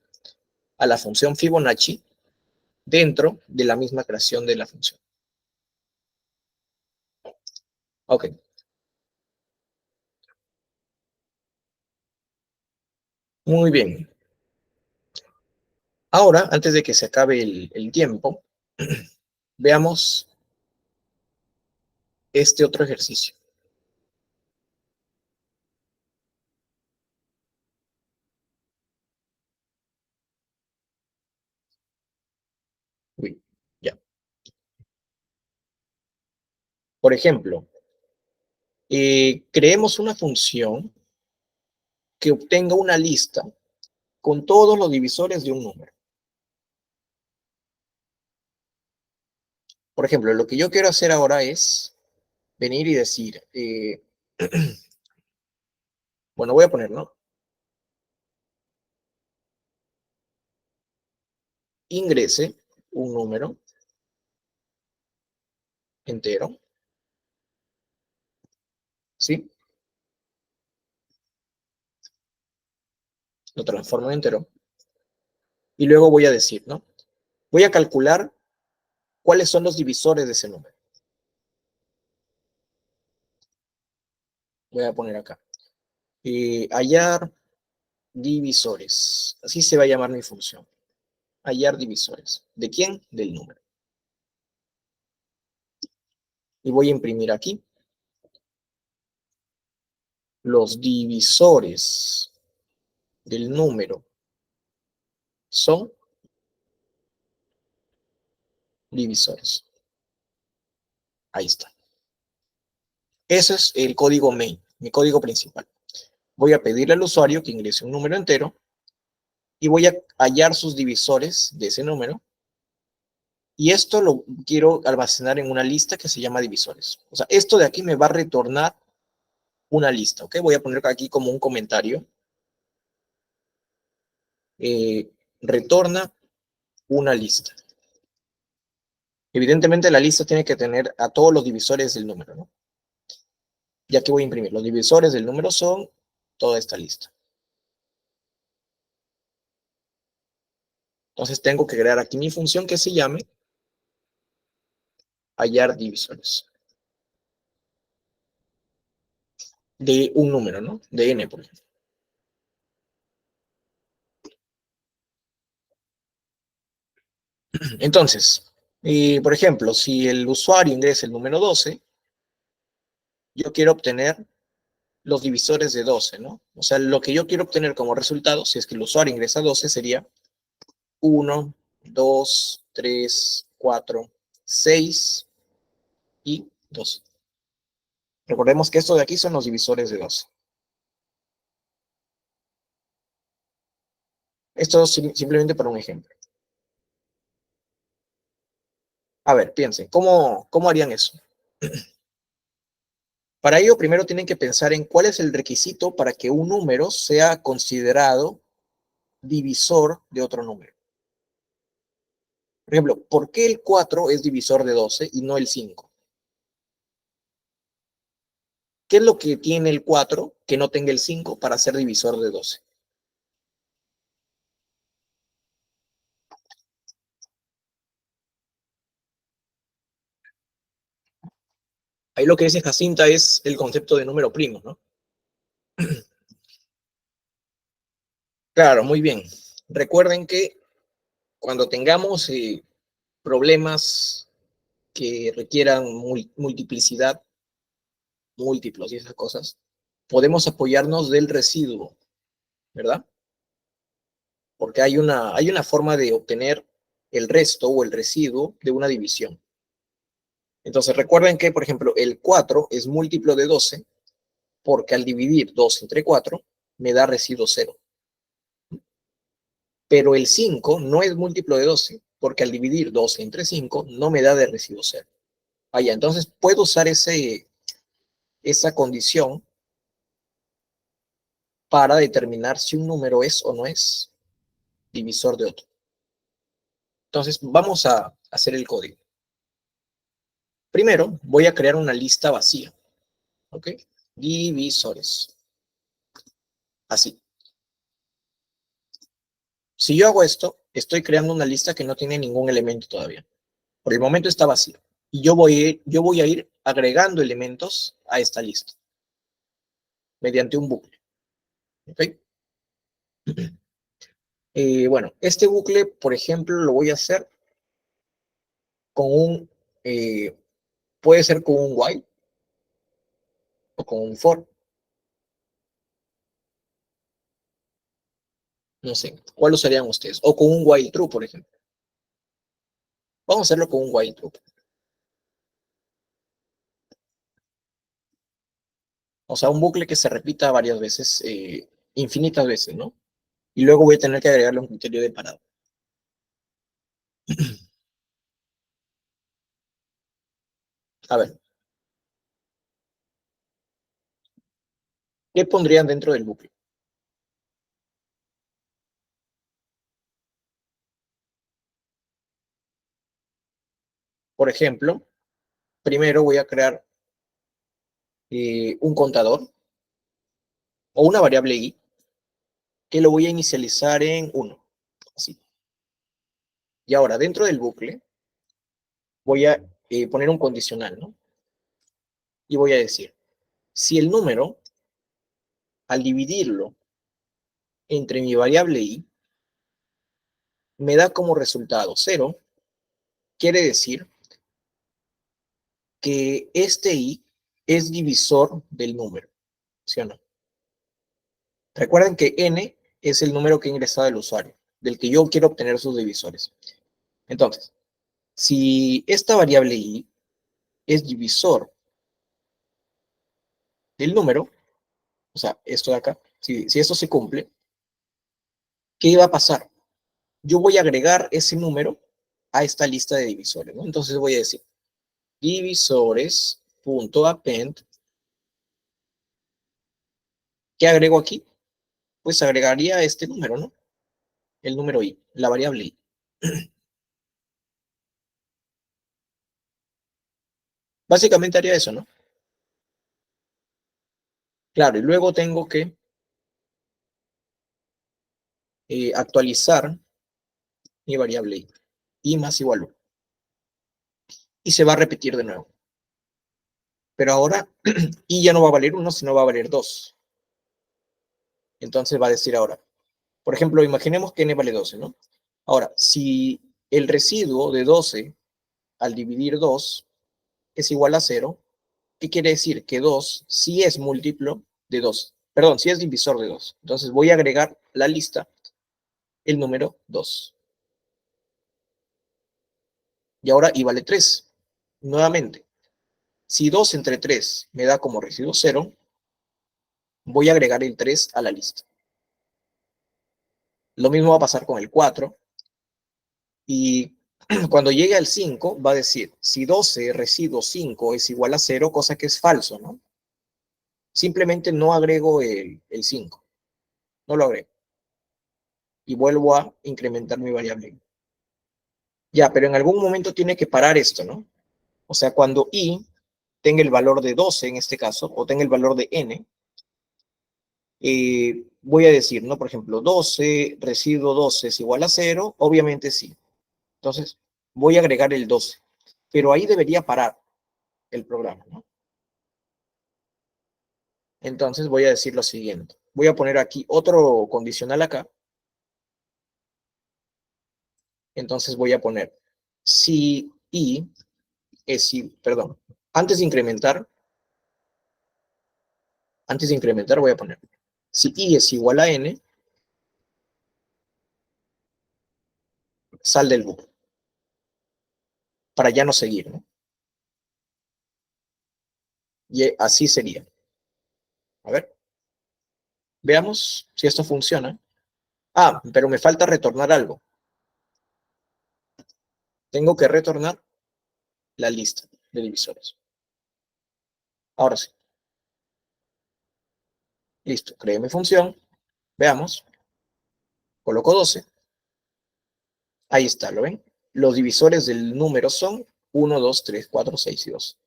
a la función Fibonacci dentro de la misma creación de la función. Ok. Muy bien. Ahora, antes de que se acabe el tiempo, veamos este otro ejercicio. Uy, ya. Por ejemplo, creemos una función que obtenga una lista con todos los divisores de un número. Por ejemplo, lo que yo quiero hacer ahora es venir y decir, bueno, voy a poner, ¿no? Ingrese un número entero, ¿sí? Lo transformo en entero. Y luego voy a decir, ¿no? Voy a calcular cuáles son los divisores de ese número. Voy a poner acá. Hallar divisores. Así se va a llamar mi función. Hallar divisores. ¿De quién? Del número. Y voy a imprimir aquí. Los divisores del número son divisores. Ahí está. Ese es el código main, mi código principal. Voy a pedirle al usuario que ingrese un número entero y voy a hallar sus divisores de ese número. Y esto lo quiero almacenar en una lista que se llama divisores. O sea, esto de aquí me va a retornar una lista, ¿ok? Voy a poner aquí como un comentario. Retorna una lista. Evidentemente la lista tiene que tener a todos los divisores del número, ¿no? Y aquí voy a imprimir. Los divisores del número son toda esta lista. Entonces tengo que crear aquí mi función que se llame hallar divisores. De un número, ¿no? De n, por ejemplo. Entonces, por ejemplo, si el usuario ingresa el número 12, yo quiero obtener los divisores de 12, ¿no? O sea, lo que yo quiero obtener como resultado, si es que el usuario ingresa 12, sería 1, 2, 3, 4, 6 y 2. Recordemos que esto de aquí son los divisores de 12. Esto es simplemente para un ejemplo. A ver, piensen, ¿cómo harían eso? Para ello, primero tienen que pensar en cuál es el requisito para que un número sea considerado divisor de otro número. Por ejemplo, ¿por qué el 4 es divisor de 12 y no el 5? ¿Qué es lo que tiene el 4 que no tenga el 5 para ser divisor de 12? Ahí lo que dice Jacinta es el concepto de número primo, ¿no? Claro, muy bien. Recuerden que cuando tengamos problemas que requieran multiplicidad, múltiplos y esas cosas, podemos apoyarnos del residuo, ¿verdad? Porque hay una forma de obtener el resto o el residuo de una división. Entonces recuerden que, por ejemplo, el 4 es múltiplo de 12 porque al dividir 2 entre 4 me da residuo 0. Pero el 5 no es múltiplo de 12, porque al dividir 12 entre 5 no me da de residuo 0. Allá, entonces puedo usar esa condición para determinar si un número es o no es divisor de otro. Entonces, vamos a hacer el código. Primero, voy a crear una lista vacía. ¿Ok? Divisores. Así. Si yo hago esto, estoy creando una lista que no tiene ningún elemento todavía. Por el momento está vacío. Y yo voy a ir agregando elementos a esta lista mediante un bucle. ¿Ok? Bueno, este bucle, por ejemplo, lo voy a hacer con puede ser con un while o con un for. No sé, ¿cuál usarían ustedes? O con un while true, por ejemplo. Vamos a hacerlo con un while true. O sea, un bucle que se repita varias veces, infinitas veces, ¿no? Y luego voy a tener que agregarle un criterio de parado. A ver, ¿qué pondrían dentro del bucle? Por ejemplo, primero voy a crear un contador o una variable i que lo voy a inicializar en 1. Así. Y ahora, dentro del bucle, voy a poner un condicional, ¿no? Y voy a decir, si el número, al dividirlo entre mi variable i, me da como resultado 0, quiere decir que este i es divisor del número, ¿sí o no? Recuerden que n es el número que ha ingresado el usuario, del que yo quiero obtener sus divisores. Entonces, si esta variable i es divisor del número, o sea, esto de acá, si esto se cumple, ¿qué va a pasar? Yo voy a agregar ese número a esta lista de divisores, ¿no? Entonces voy a decir divisores.append. ¿Qué agrego aquí? Pues agregaría este número, ¿no? El número i, la variable i. Básicamente haría eso, ¿no? Claro, y luego tengo que actualizar mi variable i más igual 1. Y se va a repetir de nuevo. Pero ahora i ya no va a valer 1, sino va a valer 2. Entonces va a decir ahora, por ejemplo, imaginemos que n vale 12, ¿no? Ahora, si el residuo de 12 al dividir 2 es igual a 0, ¿qué quiere decir? Que 2 sí es múltiplo de 2. Perdón, sí es divisor de 2. Entonces voy a agregar a la lista el número 2. Y ahora i vale 3. Nuevamente, si 2 entre 3 me da como residuo 0, voy a agregar el 3 a la lista. Lo mismo va a pasar con el 4. Y cuando llegue al 5, va a decir, si 12 residuo 5 es igual a 0, cosa que es falso, ¿no? Simplemente no agrego el 5. No lo agrego. Y vuelvo a incrementar mi variable. Ya, pero en algún momento tiene que parar esto, ¿no? O sea, cuando i tenga el valor de 12 en este caso, o tenga el valor de n, voy a decir, ¿no? Por ejemplo, 12, residuo 12 es igual a 0, obviamente sí. Entonces, voy a agregar el 12, pero ahí debería parar el programa, ¿no? Entonces voy a decir lo siguiente. Voy a poner aquí otro condicional acá. Entonces voy a poner si i es, perdón, antes de incrementar voy a poner si i es igual a n, sal del bucle, para ya no seguir, ¿no? Y así sería. A ver. Veamos si esto funciona. Ah, pero me falta retornar algo. Tengo que retornar la lista de divisores. Ahora sí. Listo, creé mi función. Veamos. Coloco 12. Ahí está, ¿lo ven? Los divisores del número son 1, 2, 3, 4, 6 y 2.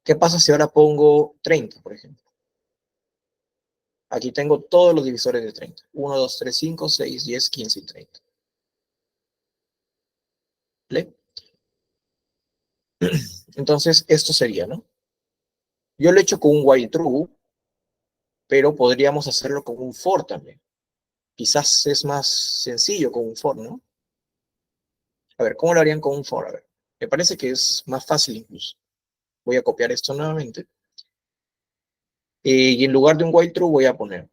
¿Qué pasa si ahora pongo 30, por ejemplo? Aquí tengo todos los divisores de 30. 1, 2, 3, 5, 6, 10, 15 y 30. ¿Vale? Entonces, esto sería, ¿no? Yo lo he hecho con un while true, pero podríamos hacerlo con un for también. Quizás es más sencillo con un for, ¿no? A ver, ¿cómo lo harían con un for? A ver, me parece que es más fácil incluso. Voy a copiar esto nuevamente. Y en lugar de un while true voy a poner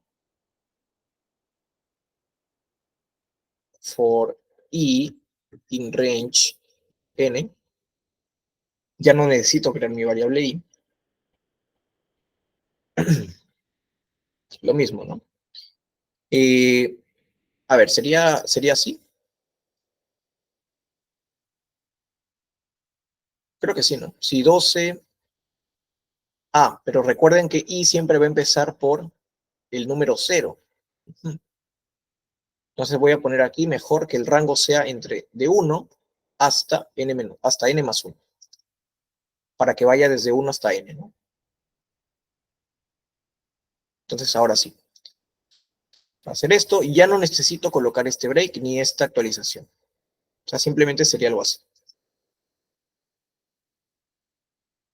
for i in range n. Ya no necesito crear mi variable i. Lo mismo, ¿no? A ver, ¿sería así? Creo que sí, ¿no? Si 12... Ah, pero recuerden que i siempre va a empezar por el número 0. Entonces voy a poner aquí mejor que el rango sea entre de 1 hasta n más 1. Para que vaya desde 1 hasta n, ¿no? Entonces ahora sí. Para hacer esto, ya no necesito colocar este break ni esta actualización. O sea, simplemente sería algo así.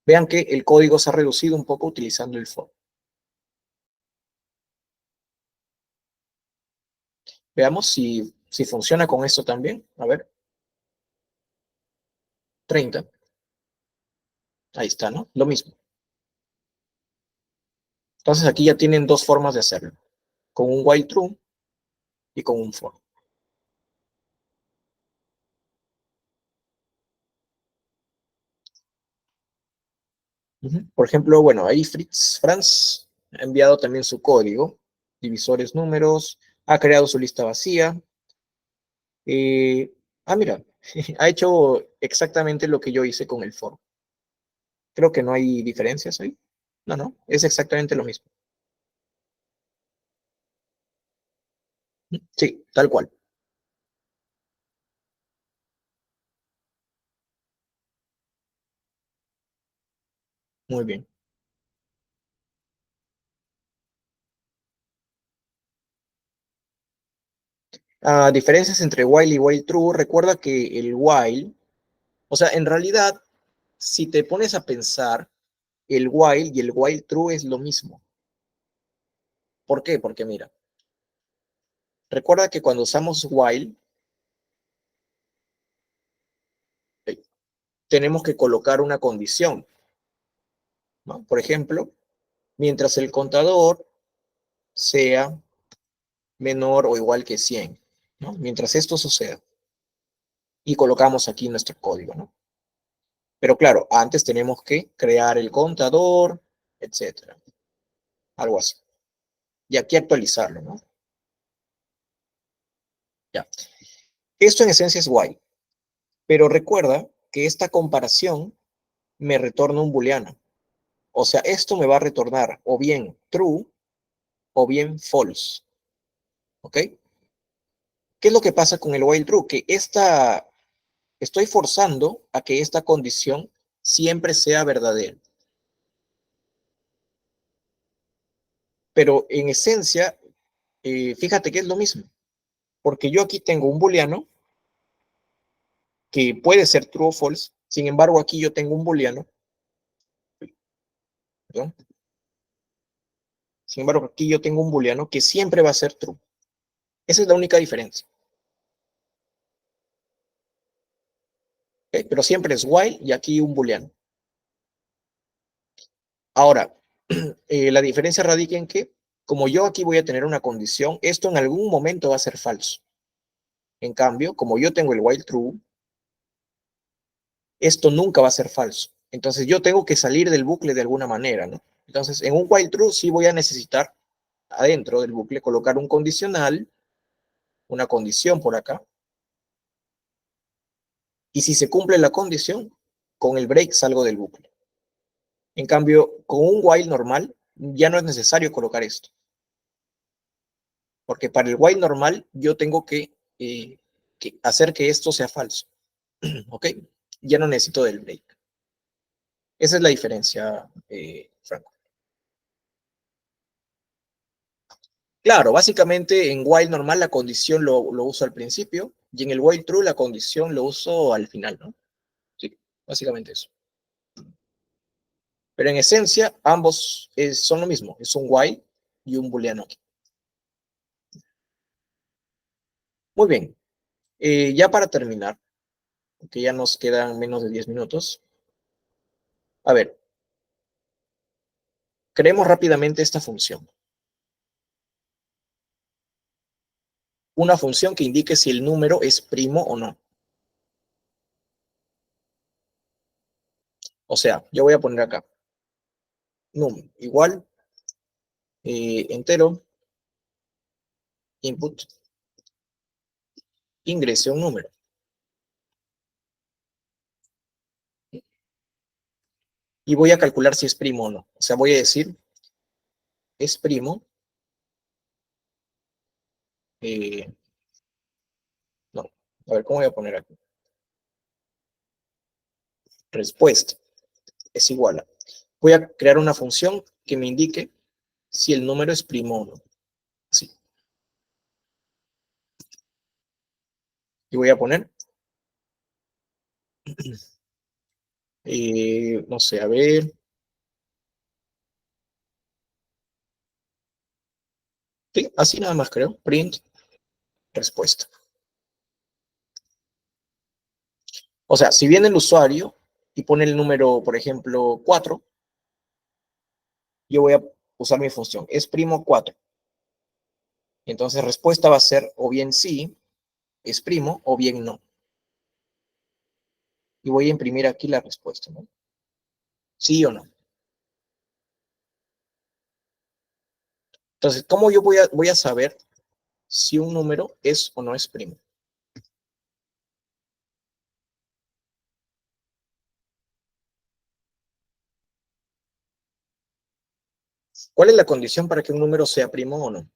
Vean que el código se ha reducido un poco utilizando el for. Veamos si funciona con esto también. A ver. 30. Ahí está, ¿no? Lo mismo. Entonces aquí ya tienen dos formas de hacerlo. Con un while true y con un for. Por ejemplo, bueno, ahí Franz ha enviado también su código. Divisores números. Ha creado su lista vacía. Mira, ha hecho exactamente lo que yo hice con el for. Creo que no hay diferencias ahí. No, es exactamente lo mismo. Sí, tal cual. Muy bien. Diferencias entre while y while true. Recuerda que el while, o sea, en realidad, si te pones a pensar, el while y el while true es lo mismo. ¿Por qué? Porque mira, recuerda que cuando usamos while, tenemos que colocar una condición, ¿no? Por ejemplo, mientras el contador sea menor o igual que 100, ¿no? Mientras esto suceda. Y colocamos aquí nuestro código, ¿no? Pero claro, antes tenemos que crear el contador, etcétera. Algo así. Y aquí actualizarlo, ¿no? Ya. Esto en esencia es while. Pero recuerda que esta comparación me retorna un booleano. O sea, esto me va a retornar o bien true o bien false. ¿Ok? ¿Qué es lo que pasa con el while true? Que estoy forzando a que esta condición siempre sea verdadera. Pero en esencia, fíjate que es lo mismo. Porque yo aquí tengo un booleano que puede ser true o false. Sin embargo, aquí yo tengo un booleano. ¿Perdón? Sin embargo, aquí yo tengo un booleano que siempre va a ser true. Esa es la única diferencia. ¿Okay? Pero siempre es while y aquí un booleano. Ahora, la diferencia radica en que, como yo aquí voy a tener una condición, esto en algún momento va a ser falso. En cambio, como yo tengo el while true, esto nunca va a ser falso. Entonces yo tengo que salir del bucle de alguna manera, ¿no? Entonces, en un while true sí voy a necesitar adentro del bucle colocar un condicional, una condición por acá. Y si se cumple la condición, con el break salgo del bucle. En cambio, con un while normal, ya no es necesario colocar esto. Porque para el while normal, yo tengo que hacer que esto sea falso. ¿Ok? Ya no necesito del break. Esa es la diferencia, Franco. Claro, básicamente en while normal la condición lo uso al principio y en el while true la condición lo uso al final, ¿no? Sí, básicamente eso. Pero en esencia, ambos son lo mismo. Es un while y un booleano aquí. Muy bien. Ya para terminar, porque ya nos quedan menos de 10 minutos. A ver, creemos rápidamente esta función. Una función que indique si el número es primo o no. O sea, yo voy a poner acá num igual entero input ingrese un número. Y voy a calcular si es primo o no. O sea, voy a decir es primo. No, a ver, ¿cómo voy a poner aquí? Respuesta es igual a. Voy a crear una función que me indique si el número es primo o no. Así. Y voy a poner, no sé, a ver. Sí, así nada más creo. Print respuesta. O sea, si viene el usuario y pone el número, por ejemplo, 4, yo voy a usar mi función. Es primo 4. Entonces, respuesta va a ser o bien sí, es primo, o bien no. Y voy a imprimir aquí la respuesta, ¿no? Sí o no. Entonces, ¿cómo yo voy a saber si un número es o no es primo? ¿Cuál es la condición para que un número sea primo o no?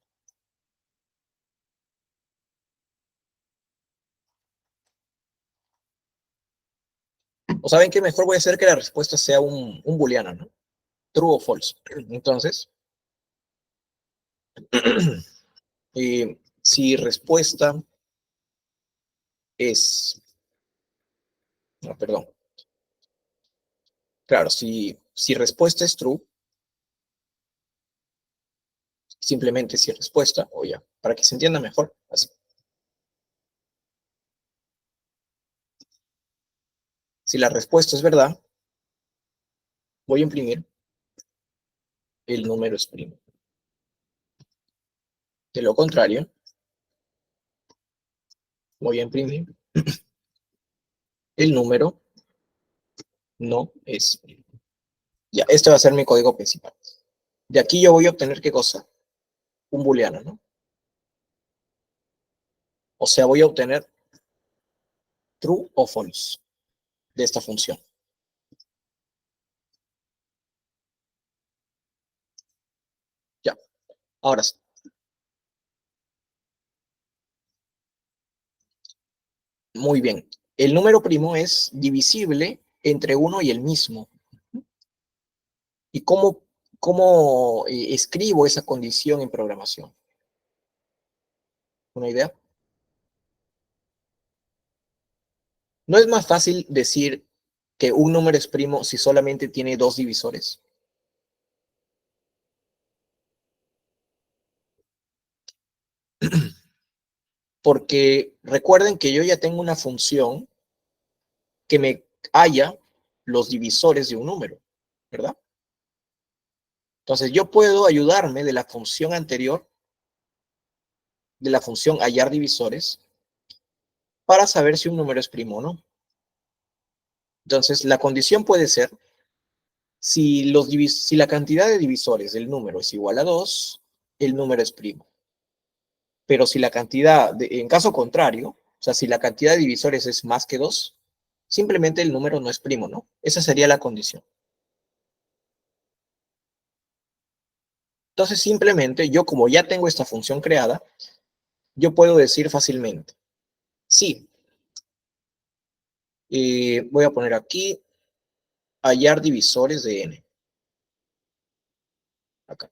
O saben que mejor voy a hacer que la respuesta sea un booleano, ¿no? True o false. Entonces, si respuesta es, no, perdón, claro, si respuesta es true, simplemente si respuesta, o ya, para que se entienda mejor, así. Si la respuesta es verdad, voy a imprimir el número es primo. De lo contrario, voy a imprimir el número no es primo. Ya, este va a ser mi código principal. De aquí yo voy a obtener, ¿qué cosa? Un booleano, ¿no? O sea, voy a obtener true o false de esta función. Ya, ahora sí. Muy bien. El número primo es divisible entre uno y el mismo. ¿Y cómo escribo esa condición en programación? ¿Una idea? ¿No es más fácil decir que un número es primo si solamente tiene dos divisores? Porque recuerden que yo ya tengo una función que me halla los divisores de un número, ¿verdad? Entonces yo puedo ayudarme de la función anterior, de la función hallar divisores, para saber si un número es primo o no. Entonces la condición puede ser Si la cantidad de divisores del número es igual a 2, el número es primo. Pero si la cantidad, en caso contrario, o sea, si la cantidad de divisores es más que 2, simplemente el número no es primo, ¿no? Esa sería la condición. Entonces, simplemente, yo como ya tengo esta función creada, yo puedo decir fácilmente, sí, voy a poner aquí, hallar divisores de n. Acá.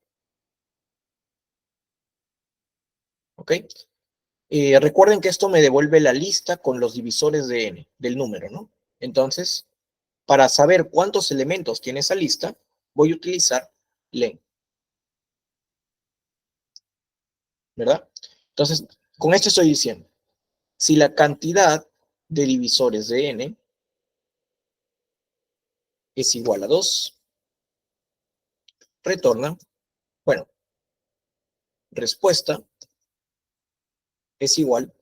¿Ok? Recuerden que esto me devuelve la lista con los divisores de n, del número, ¿no? Entonces, para saber cuántos elementos tiene esa lista, voy a utilizar len. ¿Verdad? Entonces, con esto estoy diciendo, si la cantidad de divisores de n es igual a 2, retorna, bueno, respuesta es igual.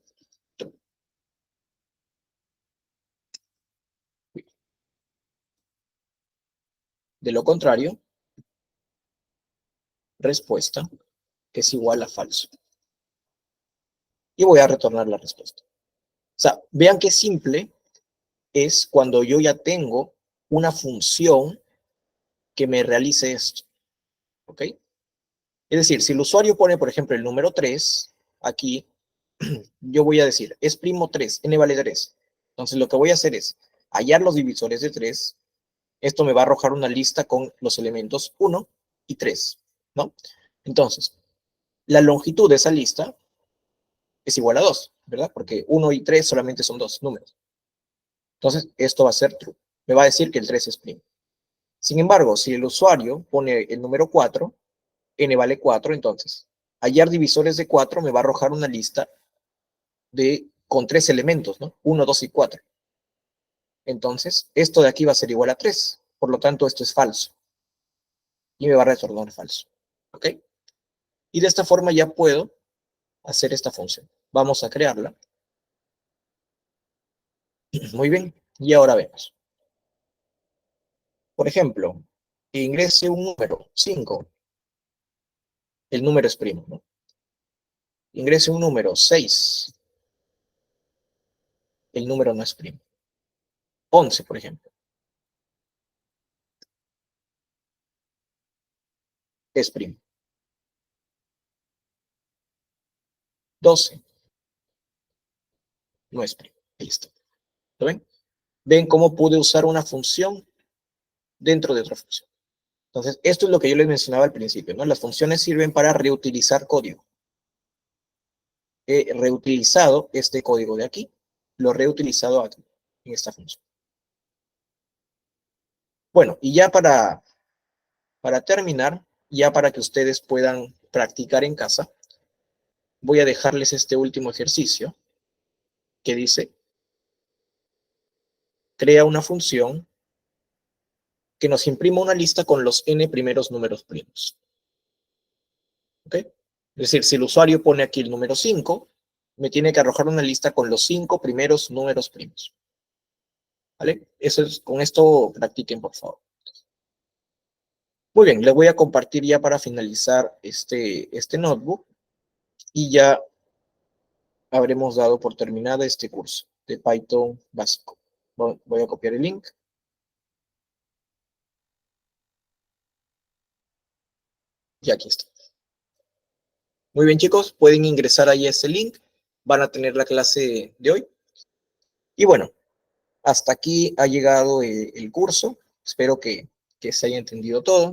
De lo contrario, respuesta es igual a falso. Y voy a retornar la respuesta. O sea, vean qué simple es cuando yo ya tengo una función que me realice esto. ¿Ok? Es decir, si el usuario pone, por ejemplo, el número 3, aquí, yo voy a decir, es primo 3, n vale 3. Entonces, lo que voy a hacer es hallar los divisores de 3. Esto me va a arrojar una lista con los elementos 1 y 3, ¿no? Entonces, la longitud de esa lista es igual a 2, ¿verdad? Porque 1 y 3 solamente son dos números. Entonces, esto va a ser true. Me va a decir que el 3 es primo. Sin embargo, si el usuario pone el número 4, n vale 4, entonces, hallar divisores de 4 me va a arrojar una lista con 3 elementos, ¿no? 1, 2 y 4. Entonces, esto de aquí va a ser igual a 3. Por lo tanto, esto es falso. Y me va a retornar falso. ¿Ok? Y de esta forma ya puedo hacer esta función. Vamos a crearla. Muy bien. Y ahora vemos. Por ejemplo, ingrese un número, 5. El número es primo, ¿no? Ingrese un número, 6. El número no es primo. 11, por ejemplo. Es primo. 12. No es primo. Ahí está. ¿Lo ven? ¿Ven cómo pude usar una función dentro de otra función? Entonces, esto es lo que yo les mencionaba al principio, ¿no? Las funciones sirven para reutilizar código. He reutilizado este código de aquí, lo he reutilizado aquí, en esta función. Bueno, y ya para terminar, ya para que ustedes puedan practicar en casa, voy a dejarles este último ejercicio que dice, crea una función que nos imprima una lista con los n primeros números primos. ¿Ok? Es decir, si el usuario pone aquí el número 5, me tiene que arrojar una lista con los 5 primeros números primos. ¿Vale? Con esto practiquen, por favor. Muy bien, les voy a compartir ya para finalizar este notebook y ya habremos dado por terminada este curso de Python básico. Voy a copiar el link. Y aquí está. Muy bien, chicos, pueden ingresar ahí a ese link. Van a tener la clase de hoy. Y bueno, hasta aquí ha llegado el curso. Espero que se haya entendido todo.